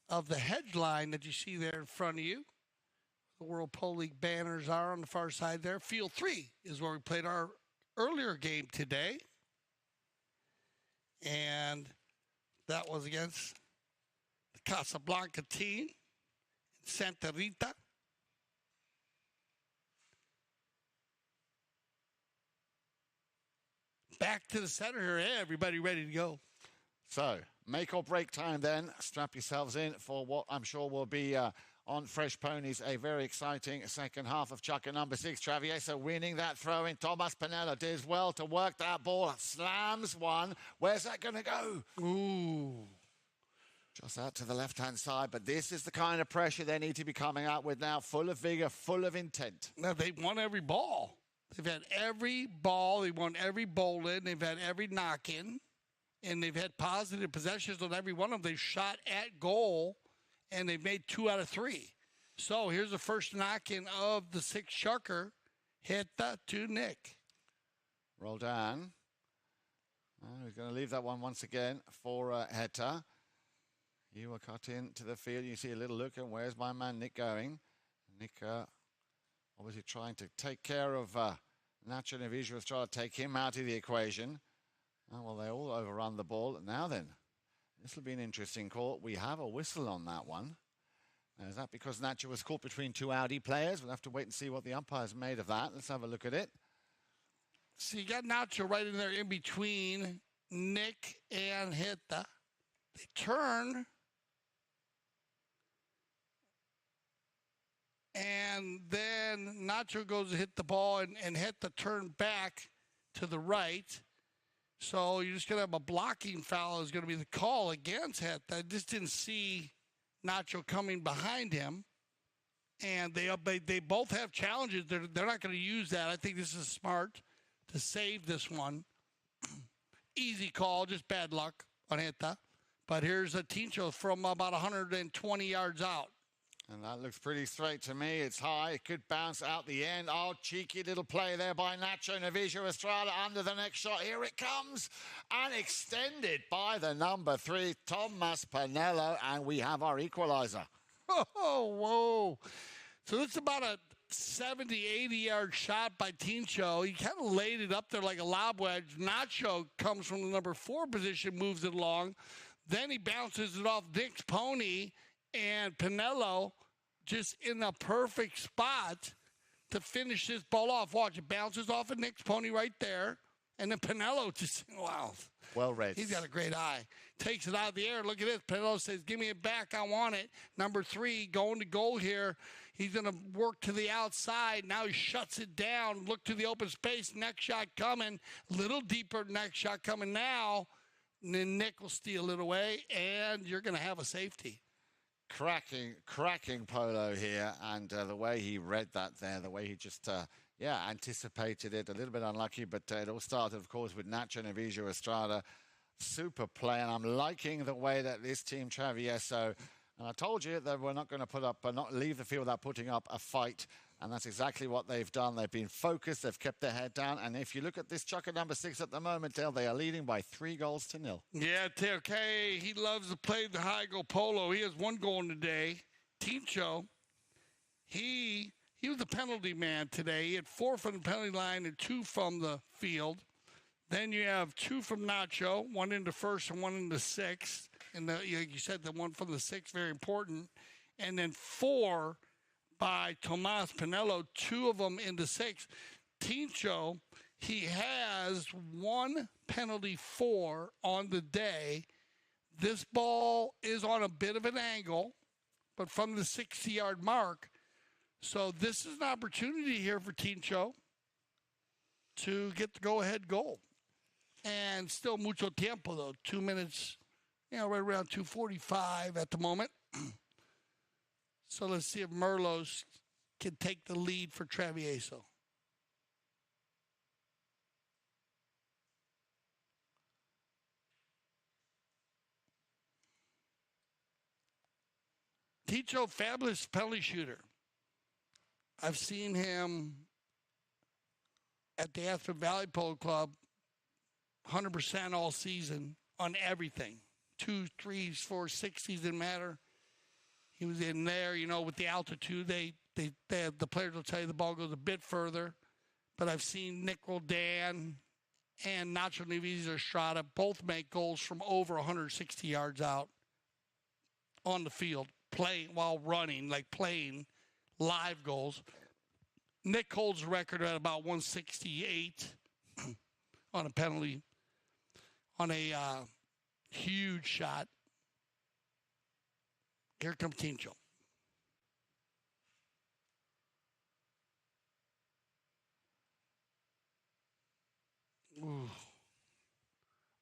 of the hedge line that you see there in front of you. The World Polo League banners are on the far side there. Field 3 is where we played our earlier game today. And that was against the Casablanca team in Santa Rita. Back to the center here. Hey, everybody ready to go. So, make or break time then. Strap yourselves in for what I'm sure will be on Fresh Ponies, a very exciting second half of chukka number 6. Travieso winning that throw in. Tomas Piniella does well to work that ball. Slams one. Where's that going to go? Ooh. Just out to the left-hand side. But this is the kind of pressure they need to be coming out with now. Full of vigor, full of intent. Now, they won every ball. They've had every ball. They won every bowl in. They've had every knock-in. And they've had positive possessions on every one of them. They've shot at goal, and they've made 2 out of 3. So here's the first knock-in of the 6 chukker. Hit that to Nick. Roldan. He's going to leave that one once again for Heta. You were cut into the field. You see a little look, and where's my man Nick going? Nick obviously trying to take care of Nacho Navijo, was trying to take him out of the equation. Oh, well, they all overrun the ball. Now then, this will be an interesting call. We have a whistle on that one. Now, is that because Nacho was caught between 2 Audi players? We'll have to wait and see what the umpire's made of that. Let's have a look at it. So you got Nacho right in there in between Nick and Heta. They turn. And then Nacho goes to hit the ball and hit the turn back to the right. So you're just going to have a blocking foul is going to be the call against Heta. I just didn't see Nacho coming behind him. And they both have challenges. They're not going to use that. I think this is smart to save this one. Easy call, just bad luck on Heta. But here's a Tincho from about 120 yards out. And that looks pretty straight to me. It's high. It could bounce out the end. Oh, cheeky little play there by Nacho Navijo Estrada under the next shot. Here it comes. And extended by the number 3, Tomas Pinello. And we have our equalizer. Oh, whoa. So it's about a 70, 80-yard shot by Tincho. He kind of laid it up there like a lob wedge. Nacho comes from the number 4 position, moves it along. Then he bounces it off Nick's pony. And Pinello just in a perfect spot to finish this ball off. Watch, it bounces off of Nick's pony right there. And then Pinello just, wow. Well read. He's got a great eye. Takes it out of the air. Look at this. Pinello says, give me it back. I want it. Number 3 going to goal here. He's going to work to the outside. Now he shuts it down. Look to the open space. Next shot coming. Little deeper. Next shot coming now. And then Nick will steal it away. And you're going to have a safety. Cracking polo here, and the way he read that there, the way he just, anticipated it. A little bit unlucky, but it all started, of course, with Nacho Navijo Estrada. Super play, and I'm liking the way that this team, Travieso, and I told you that we're not going to not leave the field without putting up a fight, and that's exactly what they've done. They've been focused, they've kept their head down, and if you look at this chukka number 6 at the moment, Dale, they are leading by 3-0. Yeah, okay, he loves to play the high goal polo. He has 1 goal today. Tincho, he was the penalty man today. He had 4 from the penalty line and 2 from the field. Then you have 2 from Nacho, 1 into first and 1 into sixth. And you said the 1 from the sixth, very important. And then 4 by Tomas Pinello, 2 of them into sixth. Tincho, he has 1 penalty 4 on the day. This ball is on a bit of an angle, but from the 60-yard mark. So this is an opportunity here for Tincho to get the go-ahead goal. And still mucho tiempo, though. 2 minutes, right around 2:45 at the moment. So let's see if Merlos can take the lead for Travieso. Tincho, fabulous penalty shooter. I've seen him at the Aspen Valley Polo Club 100% all season on everything. 2, 3s, 4, 6s, didn't matter. He was in there, with the altitude. The players will tell you the ball goes a bit further. But I've seen Nick Roldan and Nacho Navijo Estrada both make goals from over 160 yards out on the field, playing while running, like playing live goals. Nick holds the record at about 168 on a penalty, on a huge shot. Here comes Tincho. Ooh.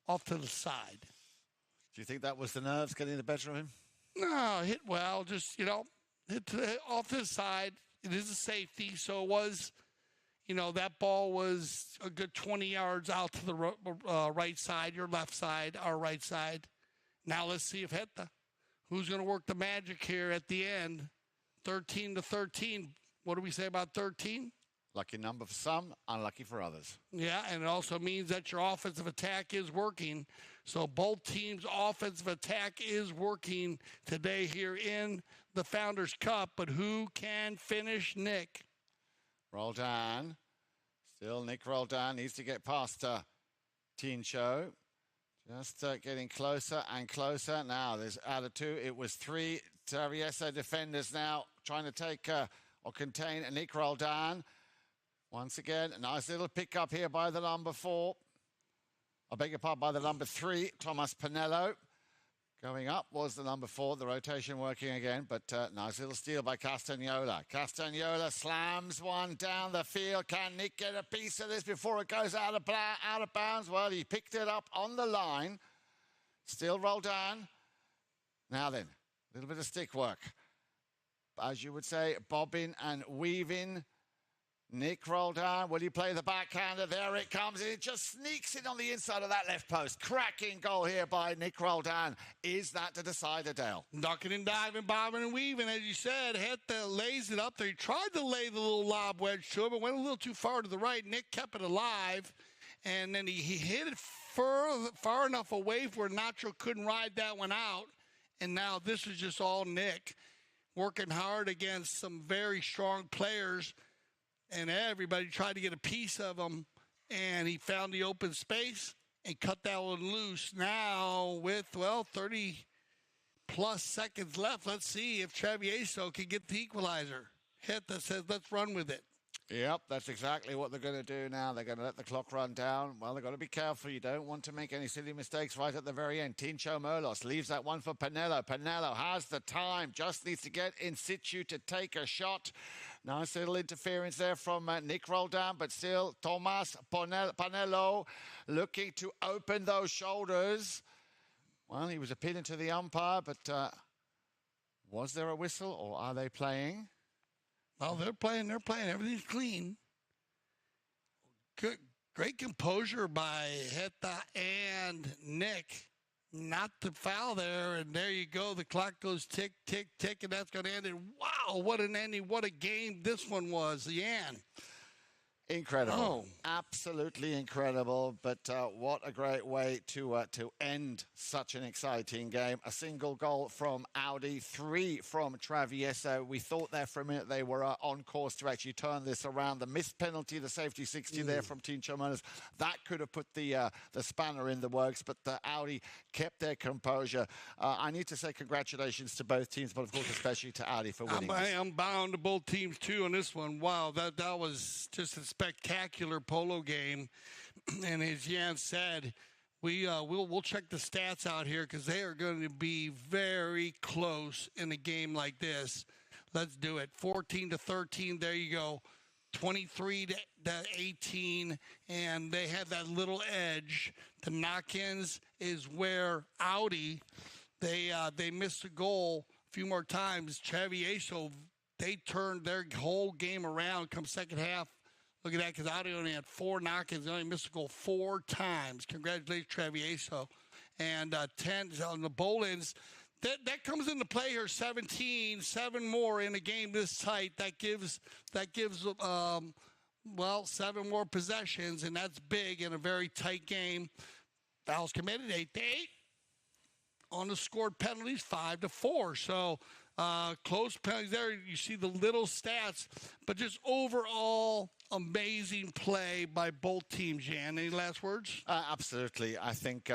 Off to the side. Do you think that was the nerves getting the better of him? No, hit well. Just, hit off to the side. It is a safety, so it was You know, that ball was a good 20 yards out to the right side, your left side, our right side. Now let's see if Heta, who's going to work the magic here at the end. 13-13. What do we say about 13? Lucky number for some, unlucky for others. Yeah, and it also means that your offensive attack is working. So both teams' offensive attack is working today here in the Founders Cup. But who can finish Nick? Roldan. Still Nick Roldan needs to get past Tincho. Just getting closer and closer. Now there's out of two. It was three Travieso defenders now trying to take or contain Nick Roldan. Once again, a nice little pickup here by the number 4. I beg your pardon, by the number 3, Thomas Pinello. Going up was the number 4, the rotation working again, but nice little steal by Castagnola. Castagnola slams one down the field. Can Nick get a piece of this before it goes out of bounds? Well, he picked it up on the line. Still Roldan. Now then, a little bit of stick work. As you would say, bobbing and weaving. Nick Roldan, will he play the backhander? There it comes. It just sneaks in on the inside of that left post. Cracking goal here by Nick Roldan. Is that the decider, Dale? Ducking and diving, bobbing and weaving, as you said. Heta lays it up there. He tried to lay the little lob wedge to it, but went a little too far to the right. Nick kept it alive, and then he hit it far enough away where Nacho couldn't ride that one out. And now this is just all Nick working hard against some very strong players. And everybody tried to get a piece of him, and he found the open space and cut that one loose. Now with, 30-plus seconds left, let's see if Travieso can get the equalizer. Heta says, let's run with it. Yep, that's exactly what they're going to do now. They're going to let the clock run down. Well, they've got to be careful. You don't want to make any silly mistakes right at the very end. Tincho Merlos leaves that one for Pinello. Pinello has the time, just needs to get in situ to take a shot. Nice little interference there from Nick Roldan, but still Tomas Pinello looking to open those shoulders. Well, he was appealing to the umpire, but was there a whistle or are they playing? Well, they're playing. Everything's clean. Good, great composure by Heta and Nick. Not to foul there, and there you go. The clock goes tick, tick, tick, and that's going to end it. Wow, what an ending. What a game this one was, Yan. Incredible. Absolutely incredible. But what a great way to end such an exciting game. A single goal from Audi, 3 from Travieso. We thought there for a minute they were on course to actually turn this around. The missed penalty, the safety 60 there from Tincho Merlos, that could have put the spanner in the works, but Audi kept their composure. I need to say congratulations to both teams, but of course especially to Audi for winning. I'm bound to both teams too on this one. Wow, that was just a spectacular polo game. And as Jan said, we'll check the stats out here because they are going to be very close in a game like this. Let's do it. 14-13. There you go. 23-18, and they had that little edge. The knock-ins is where Audi they missed a goal a few more times. Travieso, they turned their whole game around come second half. Look at that, because Audi only had 4 knock-ins. They only missed a goal 4 times. Congratulations, Travieso. And 10 on the Bolins. That comes into play here. 17, 7 more in a game this tight. That gives 7 more possessions, and that's big in a very tight game. Fouls committed 8-8. On the scored penalties 5-4. So close penalties there. You see the little stats, but just overall amazing play by both teams. Jan, any last words? Absolutely. I think,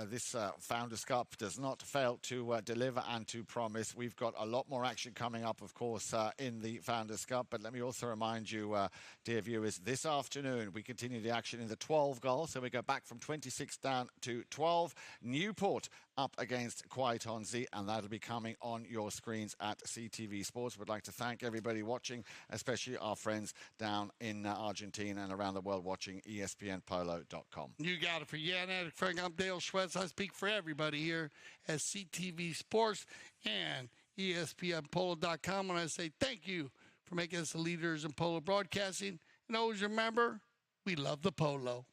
this Founders Cup does not fail to deliver and to promise. We've got a lot more action coming up, of course, in the Founders Cup. But let me also remind you, dear viewers, this afternoon we continue the action in the 12 goals. So we go back from 26 down to 12. Newport up against Quaitonzi, and that'll be coming on your screens at CTV Sports. We'd like to thank everybody watching, especially our friends down in Argentina and around the world watching ESPNPolo.com. You got it. For Jan Addick, Frank, I'm Dale Schwetz. I speak for everybody here at CTV Sports and ESPNPolo.com. And I say thank you for making us the leaders in polo broadcasting. And always remember, we love the polo.